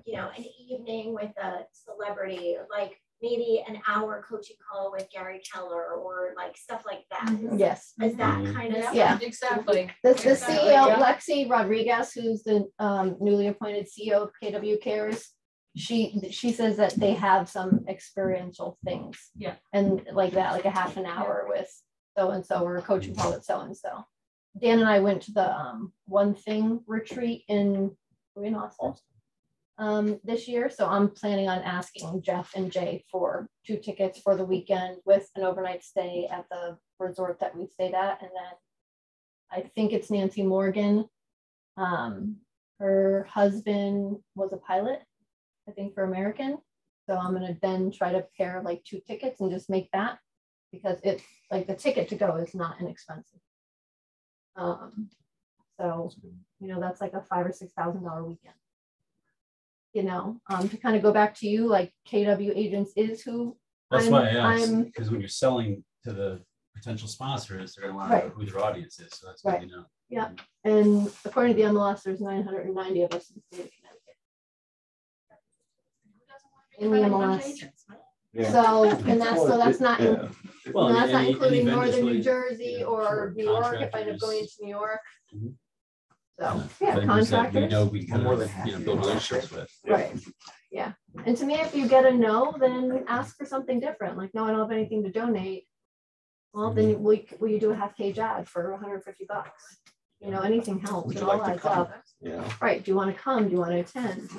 you know, an evening with a celebrity, like maybe an hour coaching call with Gary Keller or like stuff like that? Yes. Is that kind of yeah, exactly. The CEO, Lexi Rodriguez, who's the newly appointed CEO of KW Cares, she says that they have some experiential things. Yeah. And like that, like a half an hour with so-and-so or a coaching call with so-and-so. Dan and I went to the One Thing retreat in Austin this year. So I'm planning on asking Jeff and Jay for 2 tickets for the weekend with an overnight stay at the resort that we stayed at. And then I think it's Nancy Morgan. Her husband was a pilot, I think, for American. So I'm going to then try to pair like 2 tickets and just make that, because it's like the ticket to go is not inexpensive. So, you know, that's like a $5,000 or $6,000 weekend. You know, to kind of go back to you, like KW Agents is who. That's why I asked, because when you're selling to the potential sponsors, they're going to want to know who their audience is. So that's good to know. Yeah. And according to the MLS, there's 990 of us in the state of Connecticut. In the MLS. Yeah. So, and that's not, well, that's not including Northern really, New Jersey or New York if I end up going into New York. So yeah, contractors. We know we can build relationships with. Right. Yeah. And to me, if you get a no, then ask for something different. Like, no, I don't have anything to donate. Well, then will you do a half-page ad for $150? You know, anything helps. It all adds up. Yeah. Right. Do you want to come? Do you want to attend?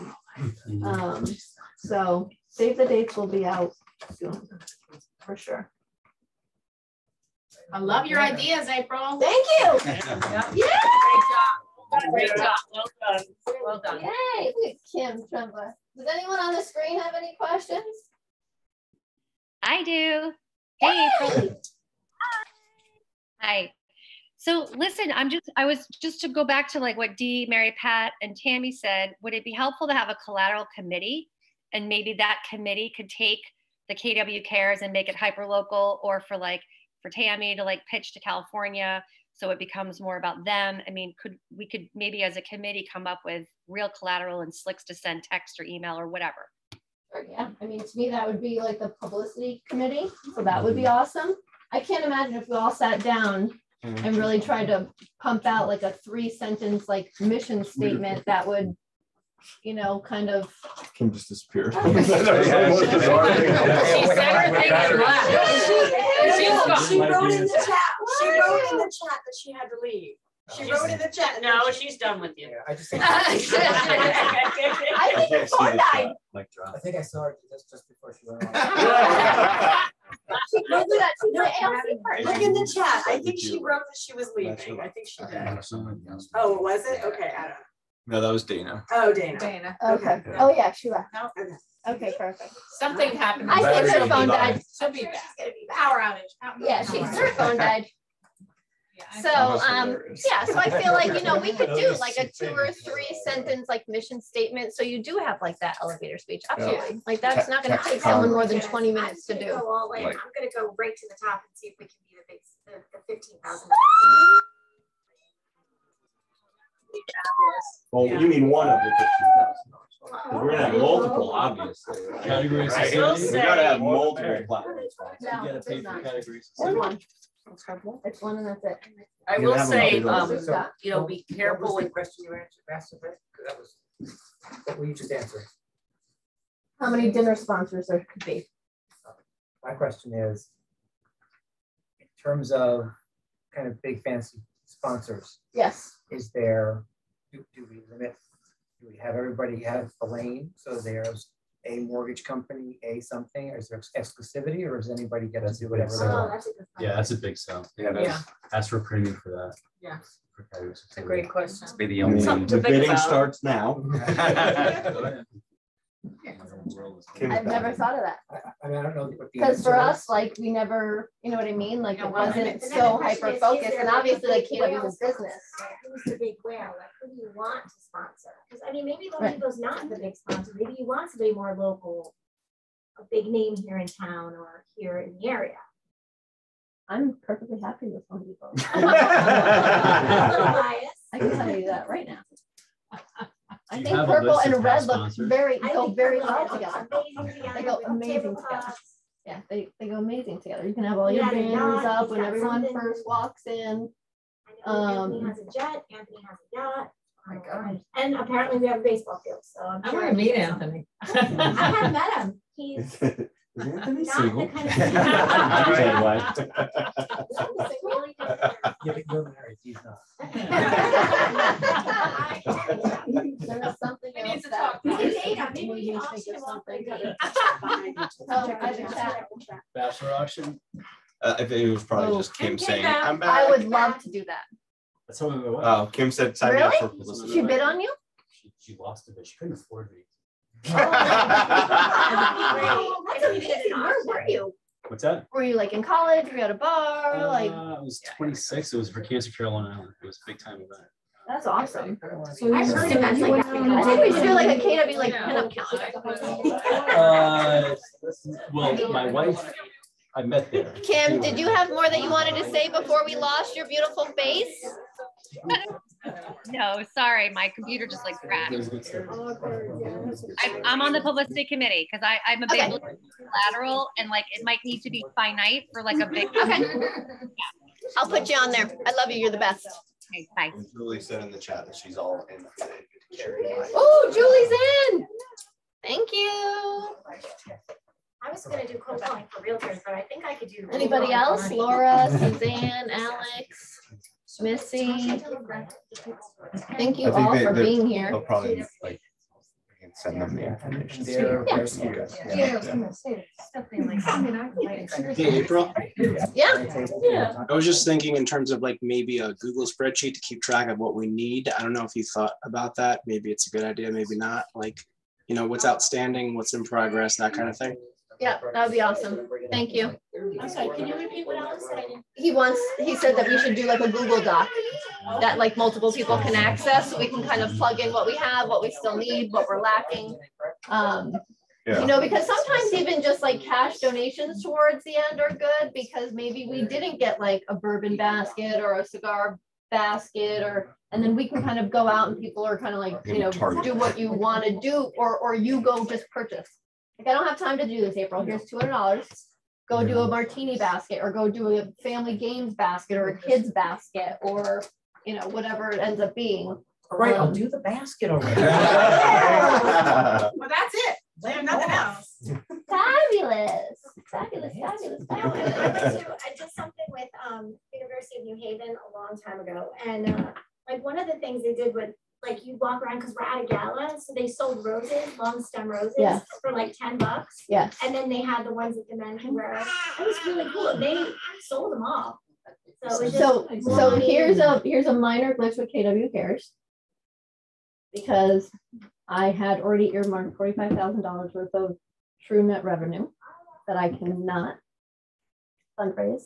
So save the dates will be out soon for sure. I love your ideas, April. Thank you. Yeah. Great job. Well done. Well done. Yay. Kim Trumba. Does anyone on the screen have any questions? I do. Hey, April. Hi. So listen, I was just to go back to like what Dee, Mary Pat, and Tammy said, would it be helpful to have a collateral committee? And maybe that committee could take the KW Cares and make it hyper local, or for Tammy to like pitch to California, so it becomes more about them. I mean, we could maybe as a committee come up with real collateral and slicks to send text or email or whatever. Yeah, I mean, to me, that would be like the publicity committee. So that would be awesome. I can't imagine if we all sat down and really tried to pump out like a 3-sentence like mission statement that would, you know, kind of. Kim just disappeared. She said her thing and left. She wrote in the chat. She wrote in the chat that she had to leave. She wrote in the chat. No, she's done with you. I just. I think your phone died. I think I saw her just before she went on. She wrote that. She put ALC part. Look in the chat. I think she wrote that she was leaving. I think she did. Oh, was it? Okay, I don't know. No, that was Dana. Oh, Dana. Dana. Okay. Oh yeah, she left. Okay. Okay, perfect. Something happened. I think her phone died. She'll be back. Power outage. Yeah, her phone died. So yeah, so I feel like, you know, we could do like a 2 or 3 sentence like mission statement. So you do have like that elevator speech. Absolutely. Like that's not going to take someone more than 20 minutes to do. I'm going to go right to the top and see if we can be the 15,000. Well, you mean one of the $15,000. We're gonna have multiple, obviously. Categories. We gotta have multiple platforms. No, one. It's one and that's it. I will say, you know, be careful with. Question you answered, that was what were you just answering? How many dinner sponsors there could be? My question is, in terms of kind of big fancy sponsors. Yes. Is there, do we have everybody have a lane? So there's a mortgage company, a something, or is there exclusivity, or does anybody get to do whatever they want? Yeah, that's a big sell. Yeah. Ask for a premium for that. Yeah. It's a great question. The bidding starts now. I've never thought of that. I mean, I don't know what the because for answer us, is. like we never, you know what I mean? Like Yeah, it well, wasn't and then so the question hyper is focused, there and like obviously a like big KW is a whale business. Who's the big whale? Like who do you want to sponsor? Because I mean, maybe Lone Right. Depot's not the big sponsor. Maybe you want somebody more local, a big name here in town or here in the area. I'm perfectly happy with Home Depot. A little biased. I can tell you that right now. I you think have a purple list of and red past look sponsors? go very well Purple together. Amazing together. They go with amazing tablecloths. together. Yeah, they go amazing together. You can have all He your has a banners yacht, up he's when got everyone something. first walks in. I know Anthony has a jet. Anthony has a yacht. Oh my God. And apparently we have a baseball field. So I'm I sure want to he meet has Anthony. something. I haven't met him. He's Anthony not single? the kind of really good. Yeah, but you're married, he's not. There's something We need else to that talk. We can date him. Maybe we you can think auction of him off. something. Check I have a chat. Bachelor auction. I think it was probably just Kim saying, I'm back. I would love to do that. That's how it was. Oh, Kim said, sign me up for Really? publicity. She bid on you? She lost it, but she couldn't afford me. Oh, that's amazing. Where were you? What's that? Were you like in college? Were you at a bar? Like I was 26. It was for Cancer Care Long Island. It was a big time event. that's awesome. I've heard events like that. I think we should do like a KW like pinup calendar. Well, my wife, I met there. Kim, did you have more that you wanted to say before we lost your beautiful face? No, sorry, my computer just like crashed. I'm on the publicity committee because I'm available collateral and like it might need to be finite for like a big. Okay. I'll put you on there. I love you. You're the best. Okay, bye. Julie said in the chat that she's all in. Oh, Julie's in. Thank you. I was going to do cold calling for realtors, but I think I could do. Anybody else? Laura, Suzanne, Alex, Missy. Thank you all for being here. They'll probably like send them the information. Hey, April. Yeah. I was just thinking in terms of like maybe a Google spreadsheet to keep track of what we need. I don't know if you thought about that. Maybe it's a good idea, maybe not. Like, you know, what's outstanding, what's in progress, that kind of thing. Yeah, that would be awesome. Thank you. I'm sorry, can you repeat what Alex said? He said that we should do like a Google Doc that like multiple people can access, so we can kind of plug in what we have, what we still need, what we're lacking. You know, because sometimes even just like cash donations towards the end are good because maybe we didn't get like a bourbon basket or a cigar basket and then we can kind of go out and people are kind of like, you know, do what you want to do or you go just purchase. Like, I don't have time to do this, April. Here's $200. Go do a martini basket or go do a family games basket or a kids basket or, you know, whatever it ends up being. All right, I'll do the basket already. Well, that's it. There's nothing else. Fabulous. Fabulous. I did something with University of New Haven a long time ago. And like one of the things they did was like you walk around because we're at a gala, so they sold roses, long stem roses for like $10. Yeah. And then they had the ones that the men can wear. It was really cool. They sold them all. So here's a minor glitch with KW Cares because I had already earmarked $45,000 worth of true net revenue that I cannot fundraise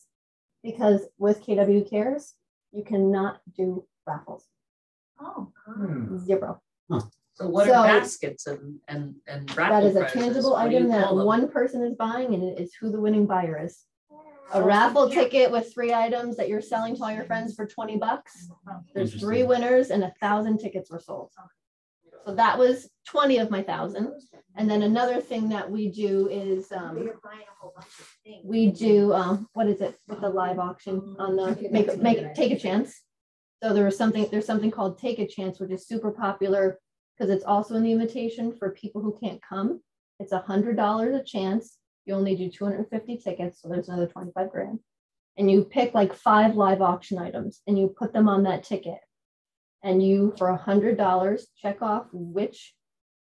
because with KW Cares you cannot do raffles. Oh, zero. So what are baskets and raffle that is a prizes? tangible What do you item that call them? one person is buying and it is who the winning buyer is. A raffle ticket with 3 items that you're selling to all your friends for $20. There's 3 winners and 1,000 tickets were sold. So that was 20 of my 1,000. And then another thing that we do is we do what is it with the live auction on the take a chance. So there's something called Take a Chance, which is super popular because it's also in the invitation for people who can't come. It's $100 a chance. You only do 250 tickets, so there's another 25 grand. And you pick like 5 live auction items and you put them on that ticket. And you, for $100, check off which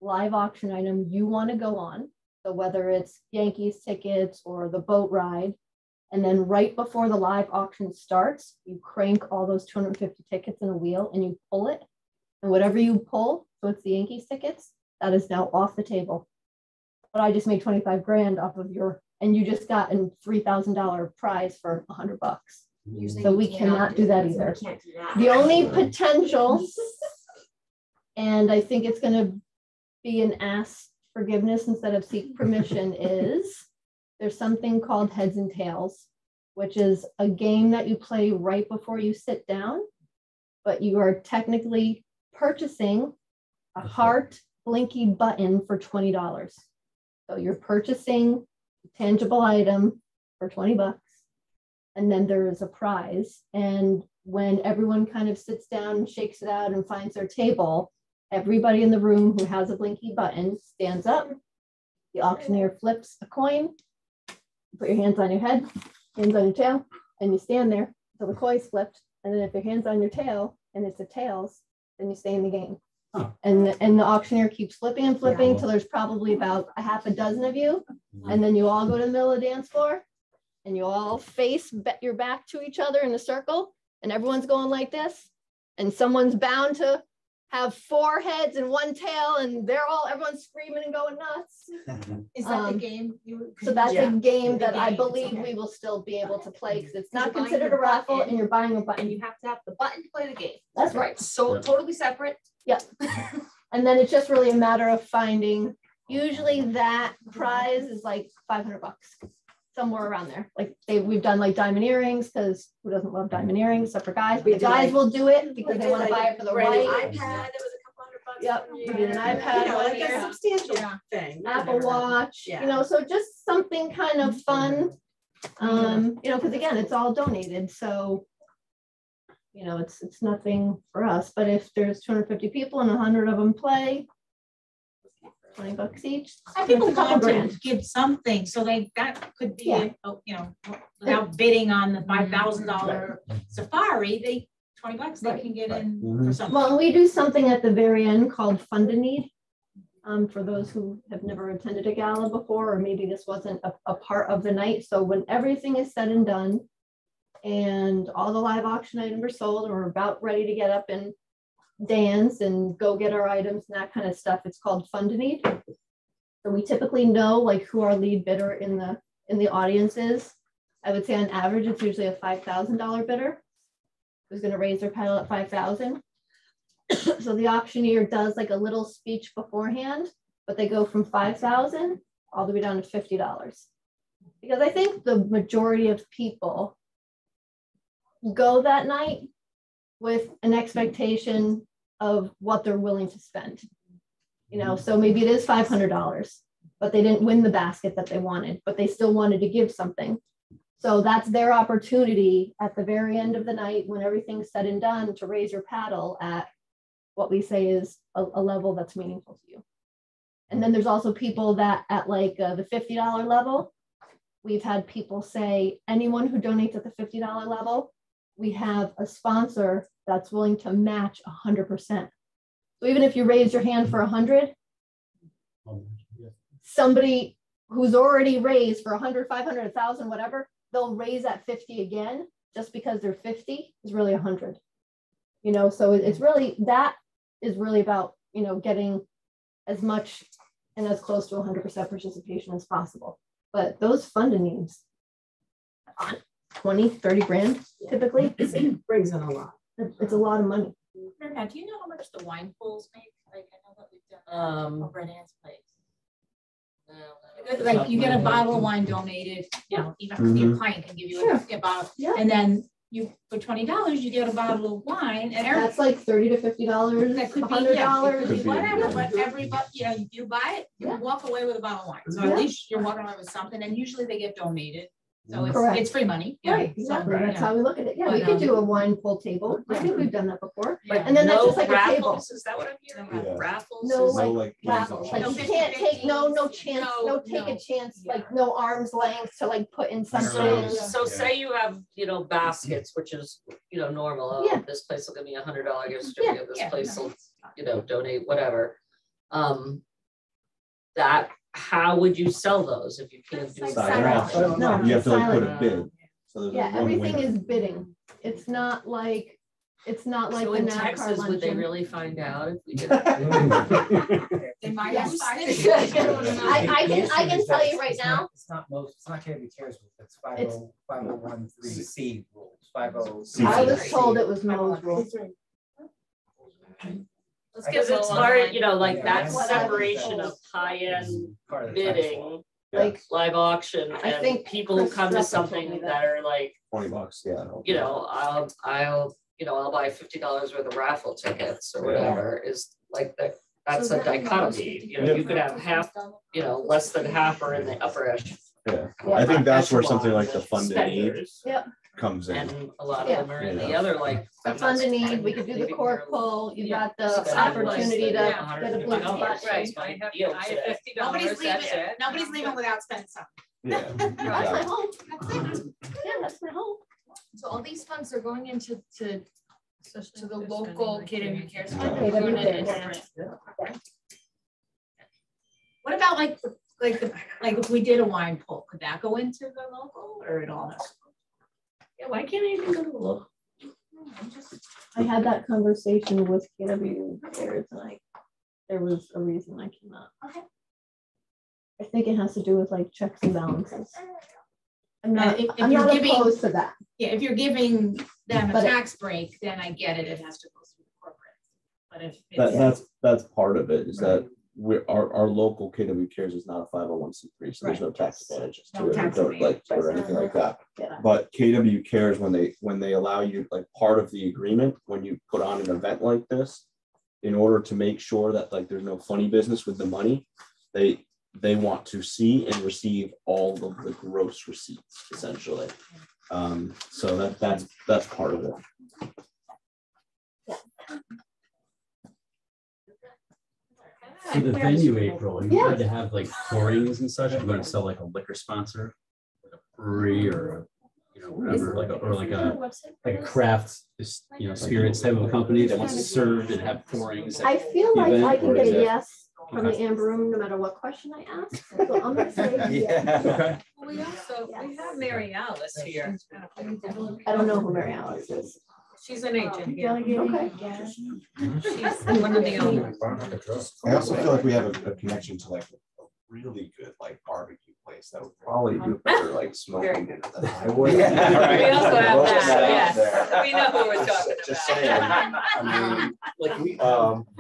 live auction item you want to go on. So whether it's Yankees tickets or the boat ride. And then right before the live auction starts, you crank all those 250 tickets in a wheel and you pull it. And whatever you pull, so it's the Yankees tickets, that is now off the table. but I just made 25 grand off of your, and you just got a $3,000 prize for $100. So we cannot do that either. The only potential, and I think it's going to be an ask forgiveness instead of seek permission, is there's something called heads and tails, which is a game that you play right before you sit down, but you are technically purchasing a heart blinky button for $20. So you're purchasing a tangible item for $20. And then there is a prize. And when everyone kind of sits down and shakes it out and finds their table, everybody in the room who has a blinky button stands up. The auctioneer flips a coin, put your hands on your head, hands on your tail, and you stand there until the coin's flipped. And then if your hand's on your tail and it's a tails, then you stay in the game. Huh. And the auctioneer keeps flipping and flipping until there's probably about a half a dozen of you. And then you all go to the middle of the dance floor and you all face your back to each other in a circle, and everyone's going like this, and someone's bound to have 4 heads and 1 tail, and everyone's screaming and going nuts. Is that the game? So that's a game that I believe we will still be able to play, because it's not considered a raffle, and you're buying a button. And you have to have the button to play the game. That's right. So totally separate. Yep. And then it's just really a matter of finding, usually that prize is like $500. Somewhere around there. Like we've done like diamond earrings, because who doesn't love diamond earrings except for guys? The guys will do it because they want to buy it for the right. iPad, there was a couple $100. Yep, we did an iPad, like a substantial thing. Apple Watch, you know, so just something kind of fun. You know, because again, it's all donated, so you know, it's nothing for us. But if there's 250 people and 100 of them play, $20 each. And people want to give something, so that could be, you know, without bidding on the $5,000 safari, $20 they can get in for something. Well, we do something at the very end called Fund a Need. For those who have never attended a gala before, or maybe this wasn't a part of the night. So when everything is said and done, and all the live auction items are sold, and we're about ready to get up and dance and go get our items and that kind of stuff, it's called Fund a Need. So we typically know like who our lead bidder in the audience is. I would say on average it's usually a $5,000 bidder who's going to raise their paddle at $5,000. So the auctioneer does like a little speech beforehand, but they go from $5,000 all the way down to $50, because I think the majority of people go that night with an expectation of what they're willing to spend. You know, so maybe it is $500, but they didn't win the basket that they wanted, but they still wanted to give something. So that's their opportunity at the very end of the night, when everything's said and done, to raise your paddle at what we say is a level that's meaningful to you. And then there's also people that at like the $50 level, we've had people say, anyone who donates at the $50 level, we have a sponsor that's willing to match 100%. So even if you raise your hand for 100, somebody who's already raised for 100, 500, 1,000, whatever, they'll raise at 50 again, just because they're 50 is really 100. You know, so it's really, that is really about, you know, getting as much and as close to 100% participation as possible. But those funding needs, 20, 30 grand typically, it brings in a lot. It's a lot of money. Matt, do you know how much the wine pools make? Like, I know that we've done over at Anne's place. Like you get a bottle of wine donated, you know, even your client can give you a bottle, and then you for $20 you get a bottle of wine, and that's like $30 to $50. That could $100, be whatever. But everybody, you know, you buy it, you walk away with a bottle of wine. So at least you're walking away with something, and usually they get donated. So it's free money. Right, exactly. That's how we look at it. Yeah, we could do a wine pull table. I think we've done that before. But and then that's no just like raffles, a table. Is that what I'm hearing? Raffles? No, Is like raffles. Like you can't take no chance, no take a chance, like no arm's length to like put in something. So say you have, you know, baskets, which is, you know, normal. Oh, this place will give me $100 gift certificate. This place will, you know, donate whatever. That. How would you sell those if you can't do that? No, you have to like put a bid. So everything is bidding. It's not like It's not like So the in NASCAR Texas, would they luncheon. really find out if we did? They might Yes. have started. I can tell you right now. It's not KW Cares, it's 501(c) rules, 50. I was told it was Mo's rules. Because it's hard, you know, like that separation of high-end bidding, like live auction, I and think people who Chris come to Russell told something me that are like, $20, yeah. you know, I'll buy $50 worth of raffle tickets or whatever, is like that. That's a dichotomy. You know, you could have half, you know, less than half are in the upper echelon. Yeah, I think that's where something like the fund and aid Yep. comes in. And a lot of them are in the other, like. The fund and need, we could do the cork pull, you got the opportunity to get a blue spot. Right, I have $50, Nobody's that's leaving, it. nobody's leaving without spending something. Yeah, That's my exactly. home. Yeah, that's my home. So all these funds are going into to the local KW Cares Yeah. Fund. KW And- Cares. What about like if we did a wine pool, could that go into the local or it all? Yeah, why can't I even go to the local? I had that conversation with KW Cares and there was a reason I cannot. Okay. I think it has to do with like checks and balances. I'm not if I'm you're not giving- opposed to that. Yeah, if you're giving them a But tax break, then I get it, it has to go through the corporate. But if it's. That's part of it, is that our local KW Cares is not a 501(c)(3), so there's no tax advantages to No it, tax or anything like that. Yeah. But KW Cares, when they allow you, like part of the agreement, when you put on an event like this, in order to make sure that like there's no funny business with the money, they want to see and receive all of the gross receipts, essentially. So that's part of it. For the venue, April, you had to have like pourings and such. You're going to sell like a liquor sponsor, like a brewery or whatever, like a craft, spirits type of a company that wants to serve and have pourings. I feel like event, I can or get is a it- yes from the Amber Room no matter what question I ask. So I'm gonna say yes. Okay. We have Mary Alice here. I don't know who Mary Alice is. She's an agent. Yeah. Okay. She's one of the owners. I also feel like we have a connection to like a really good like barbecue place that would probably do better like smoking dinner than I would. Yeah, right. We also have Throwing that, out yes. there. We know who we're talking Just about. saying. I mean, like we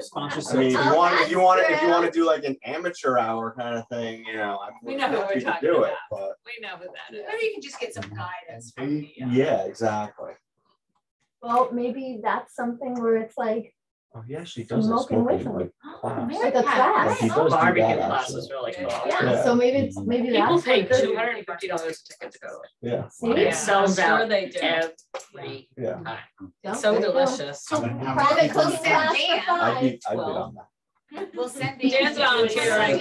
sponsors. I mean, if you want to do like an amateur hour kind of thing, We know who we're happy to talking do about. it, but We know who that is. Maybe you can just get some guidance from the. yeah, exactly. Well, maybe that's something where it's like Oh, he actually does a smoking with smoking them. like class. Like a class. Like, he does do Barbecue that, class actually. is really cool. Yeah, so maybe it's maybe People that's pay what the- $250 a ticket to go. Yeah. See? And it sells I'm sure out they do. every Yeah. time. Yeah, So there you go. delicious. So private cooking class for I'd five. be on that. We'll send the. Dan's volunteering.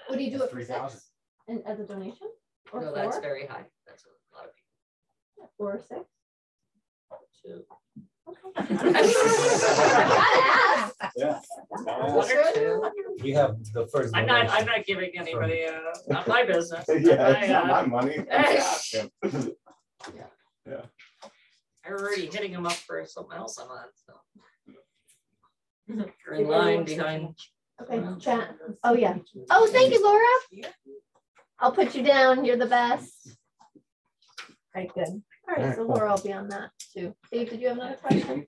Would you do it for 6 and as a donation? Or No, 4? that's very high. That's a lot of people. 4 or 6? Two. Yeah. One or two. We have the first. I'm not giving anybody not my business. Yeah, it's not my money. Yeah. I'm already hitting them up for something else I'm on, so. You're in line behind. Okay, chat. Oh, yeah. Oh, thank you, Laura. I'll put you down. You're the best. Okay, good. All right, so Laura, I'll be on that too. Dave, did you have another question?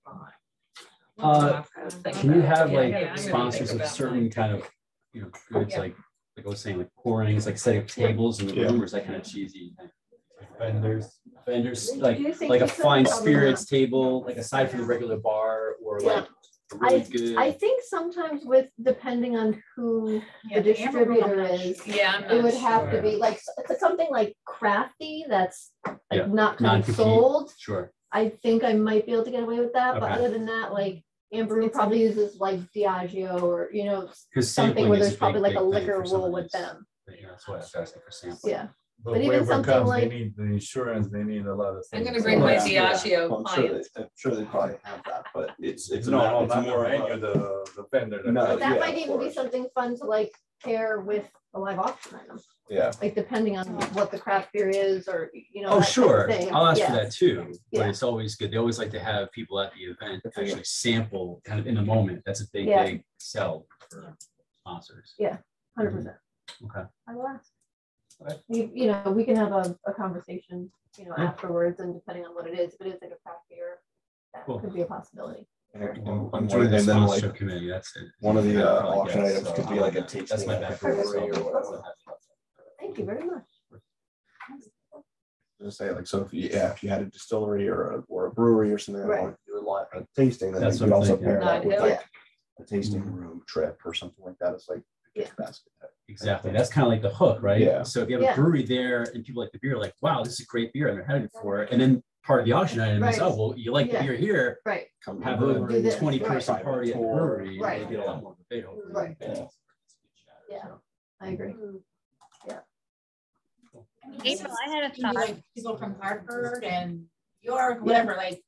Can you have like sponsors of certain kind of goods like I was saying, like pourings, like setting up tables in the room, or is that kind of cheesy? Vendors like a fine spirits table, like aside from the regular bar, or like really good. I think sometimes depending on who the distributor is, it would have to be like something like crafty that's like not kind of sold. Sure. I think I might be able to get away with that, but Okay. other than that, like Amber Room probably uses like Diageo or something sampling where is there's a probably big, like a big thing liquor for some rule of with these. them. That's why I was asking for sampling. Yeah. But But even whoever something comes, like they need the insurance, they need a lot of I'm things. gonna bring my Yeah. Diageo I'm sure they probably have that, but it's It's more not of venue, the vendor. No, But that yeah, might of even be course. something fun to like pair with a live auction item. Yeah. Like depending on what the craft beer is, or you know. Oh, that sure. kind of thing. I'll ask Yes. for that too. But Yeah. it's always good. They always like to have people at the event actually sample kind of in the moment. That's a big, Yeah. big sell for sponsors. Yeah, 100%. Okay. I will ask. Okay. You know, we can have a conversation, you know, afterwards, and depending on what it is, if it is like a craft beer, that Cool. could be a possibility. I'm joining the sponsorship committee. That's it. One of the Yeah, I auction guess. items could be like a tasting. That's my at the background. brewery or whatever. Thank you very much. Just say like, so if you had a distillery or a brewery or something that Right. wanted to do a tasting, then That's you could what I'm also thinking. pair that with Yeah. like a tasting room trip or something like that. It's like a gift basket. Exactly. That's kind of like the hook, right? Yeah. So if you have Yeah. a brewery there and people like the beer, like, wow, this is great beer. I've never had it before. And then part of the auction item is, Right. oh, well, you like Yeah. the beer here. Right. Come Have to the a brewery, this, 20-person right. party at the brewery. Right. And they get a lot more of a debate, hopefully. Right. Yeah. Yeah, I agree. April, I had a Maybe thought. like people from Hartford and York, whatever, like,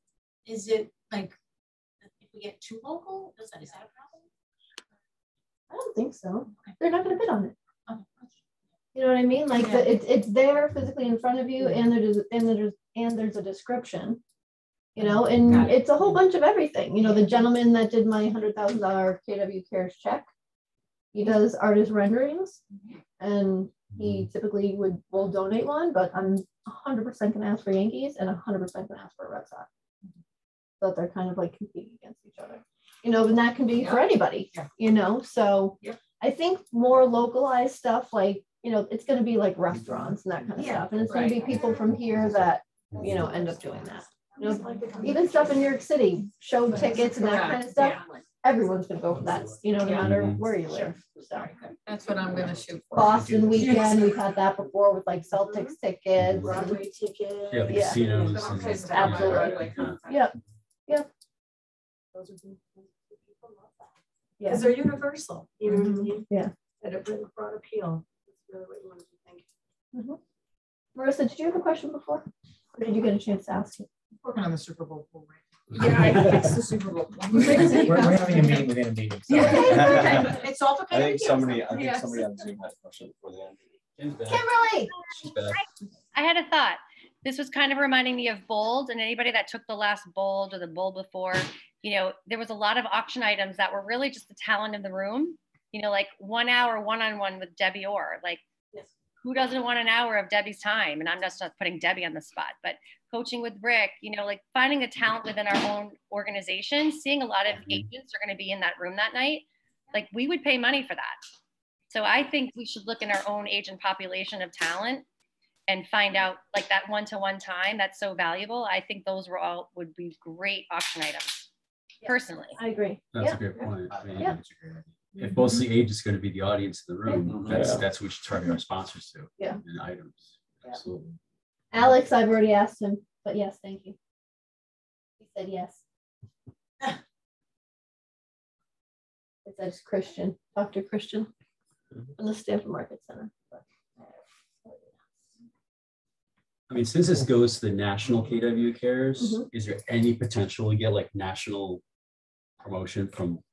is it like, if we get too local, is that a problem? I don't think so. They're not going to bid on it. Oh, You know what I mean? Like Yeah. it's there physically in front of you, and there's a description. You know, and Got it. it's a whole bunch of everything. You know, the gentleman that did my $100,000 KW Cares check, he does artist renderings, and he typically will donate one, but I'm 100% going to ask for Yankees and 100% going to ask for Red Sox. So they're kind of like competing against each other. You know, and that can be for anybody. Yeah. You know, so Yeah. I think more localized stuff, like, you know, it's going to be like restaurants and that kind of Yeah, stuff, and it's going to be people from here that, you know, end up doing that. You know, even stuff in New York City, show tickets and that kind of stuff. Everyone's going to go for that. You know, no Yeah. matter where you live. So That's what I'm gonna shoot for. Boston weekend, we've had that before with like Celtics tickets. Broadway tickets. Yeah, the Yeah. casinos. And, Absolutely. Yep. Yep. Yeah. Because they're universal, you know what I mean? Yeah. And it brings broad appeal. That's really what you want to think. Marissa, did you have a question before? Or did you get a chance to ask it? Working on the Super Bowl pool, right? Yeah, it's the Super Bowl. We're having a meeting within a meeting. so- It's all for I think somebody on Yes. Zoom had a question before the end. Kimberly! She's back. I had a thought. This was kind of reminding me of Bold, and anybody that took the last Bold or the Bold before, you know, there was a lot of auction items that were really just the talent in the room, you know, like 1 hour one-on-one with Debbie Orr. Like, who doesn't want an hour of Debbie's time? And I'm just not putting Debbie on the spot, but coaching with Rick, you know, like finding the talent within our own organization, seeing a lot of agents are going to be in that room that night. Like, we would pay money for that. So I think we should look in our own agent population of talent and find out like that one-to-one time that's so valuable. I think those would be great auction items, personally. I agree. That's a great point. I mean, Yeah. if most of the agents going to be the audience in the room, that's Yeah. that's what we should target our sponsors to. Yeah. And items. Absolutely. Alex, I've already asked him, but yes, thank you. He said yes. It says Christian, Dr. Christian from the Stanford Market Center. I mean, since this goes to the national KW Cares, Mhm. is there any potential to get like national promotion from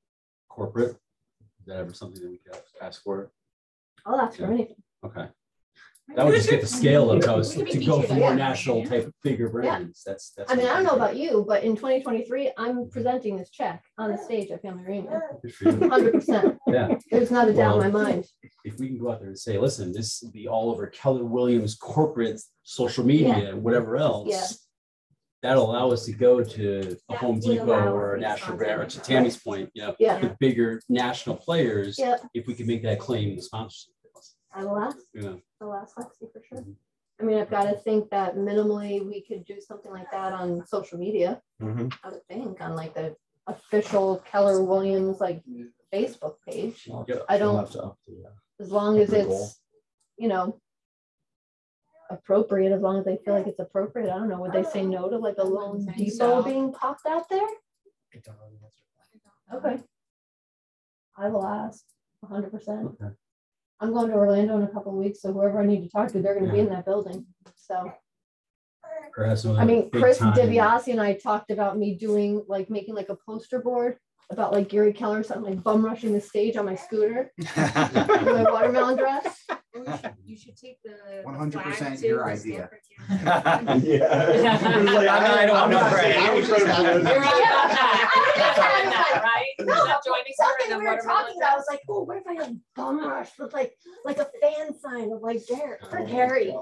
corporate? Is that ever something that we could ask for? I'll ask for anything. Okay. That would just get the scale of us We could to be go for featured, more yeah. national type of bigger brands. That's I mean, I don't know about you, but in 2023, I'm presenting this check on the stage at Family Reunion. 100%. Yeah. There's not a doubt in Well, my mind. If we can go out there and say, listen, this will be all over Keller Williams corporate social media Yeah. and whatever else. Yeah. That'll allow us to go to a Home would Depot allow or a us national to brand, or to Tammy's point, you know, Yeah. the bigger national players, Yeah. if we can make that claim in the sponsorship. I will ask. Yeah. I'll ask Lexi for sure. I mean, I've got to think that minimally we could do something like that on social media. Mhm. I would think on like the official Keller Williams like Facebook page. Yep. I We'll don't, have to up the, as long as the goal. it's, you know, appropriate, as long as they feel like it's appropriate. I don't know. Would they say no to like a Loan Depot being popped out there? Okay. I will ask 100%. Okay. I'm going to Orlando in a couple of weeks, so whoever I need to talk to, they're going to be in that building. So, Perhaps one of I the mean, big Chris time- DiBiase and I talked about me doing like making like a poster board about like Gary Keller, something like bum rushing the stage on my scooter with my watermelon dress. You should take the 100% your idea. Yeah. I don't want no credit. I was trying to You're right? No, Joining something we were talking about, I was like, oh, what if I had bum rush with like a fan sign of like Gary.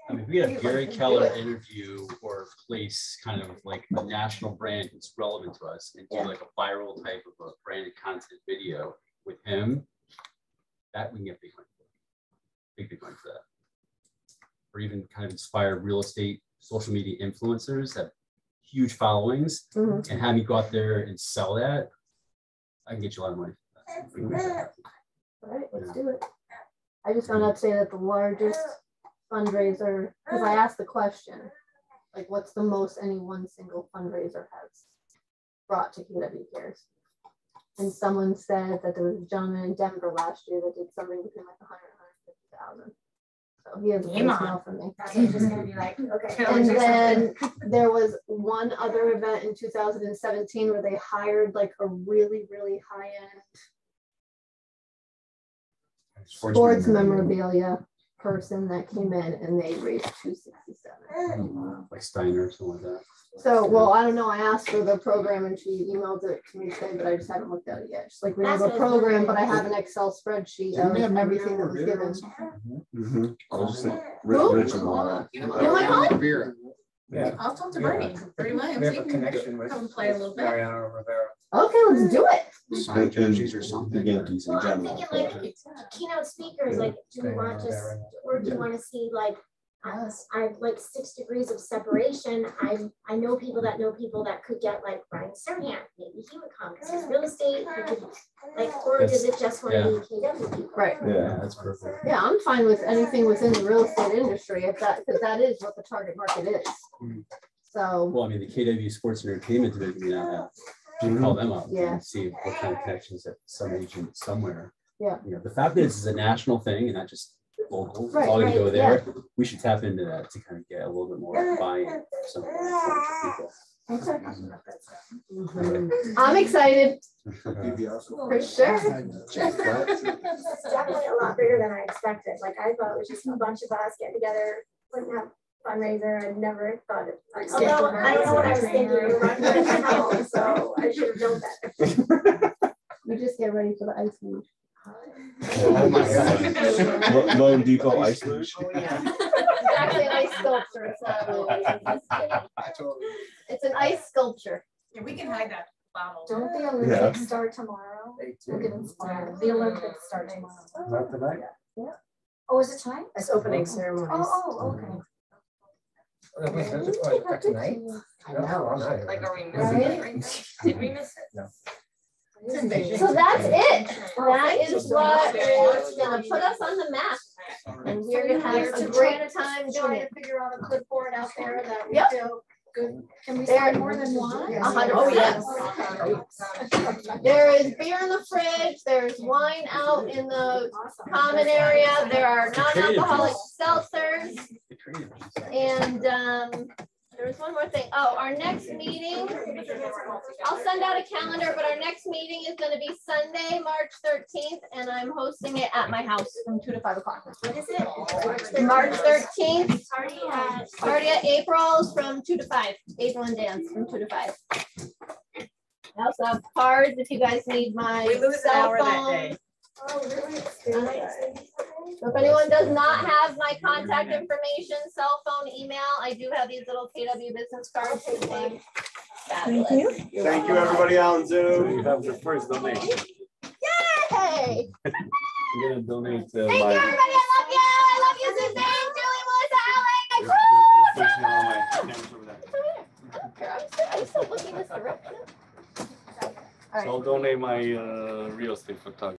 I mean, if we have Gary Keller interview or place kind of like a national brand that's relevant to us and do like a viral type of a branded content video with him, that we can get big money for. Big money for that. Or even kind of inspire real estate, social media influencers that have huge followings and have me go out there and sell that. I can get you a lot of money. All right, let's do it. I just found out today that the largest fundraiser, because I asked the question, like, what's the most any one single fundraiser has brought to KW Cares? And someone said that there was a gentleman in Denver last year that did something between like 100 and 150,000. So he has a voicemail from me. That's just gonna be like, okay. And then there was one other event in 2017 where they hired like a really, really high end sports memorabilia person that came in and they raised 267. Like Steiner or something like that. So, well, I don't know. I asked for the program and she emailed it to me today, but I just haven't looked at it yet. Just like we have a program, but I have an Excel spreadsheet of everything that was given. Rich and Lana. Am I calling? Yeah. I'll talk to Bernie. Bernie Williams. We have a connection with come play a little bit. Mariano Rivera. Okay, let's do it. Or something. The Yankees in Well, I'm general. thinking like keynote speakers, like, do we want just, or do you want to see like, I have like 6 degrees of separation. I know people that could get like Brian Serhan. Maybe he would come because he's real estate. He could, like, or does it just want to be KW people? Right. Yeah, that's perfect. Yeah, I'm fine with anything within the real estate industry if that, because that is what the target market is. So. Well, I mean, the KW Sports and Entertainment Division, we now have. You call them up and see what kind of connections that some agent somewhere. Yeah. You know, the fact that this is a national thing and not just local, Right, it's all gonna go there. yeah. We should tap into that to kind of get a little bit more buy-in from some of the people. Okay. I'm excited. For sure. It's definitely a lot bigger than I expected. Like, I thought it was just a bunch of us getting together, putting up fundraiser. I never thought it. Although I don't know what I was thinking. We were running out of hell, so I should have known that. We just get ready for the ice luge. Oh my God. Lone Depot ice luge. It's actually an ice sculpture. It's not really. It's an ice sculpture. Yeah, we can hide that bottle. Don't the Olympics start tomorrow? We'll get inspired. The Olympics start tomorrow. Not tonight. Yeah. Oh, is it tonight? It's opening ceremonies. Oh, okay. Tonight? I know. Like, are we Right? missing it? Did we miss it? No. So that's it. That is what is gonna put us on the map. And we're gonna have a great time doing it. Figure out a clipboard out there that we Yep. feel good. Can we There- spend more than one? 100%. There is beer in the fridge. There's wine out in the common area. There are non-alcoholic seltzers. And there's one more thing. Oh, our next meeting, I'll send out a calendar, but our next meeting is going to be Sunday, March 13th, and I'm hosting it at my house from 2 to 5 o'clock. What is it? March 13th. Party at April's from 2 to 5. April and dance from 2 to 5. I also have cards if you guys need my cell phone. Oh, really? So if anyone does not have my contact information, cell phone, email, I do have these little KW business cards. Thank you. Thank you, everybody on Zoom. You have the first donation. Yay! You're gonna donate Thank you, everybody. I love you. I love you, Suzanne, Julie, Melissa, Alex. I'm still looking this direction. So I'll donate my real estate photography.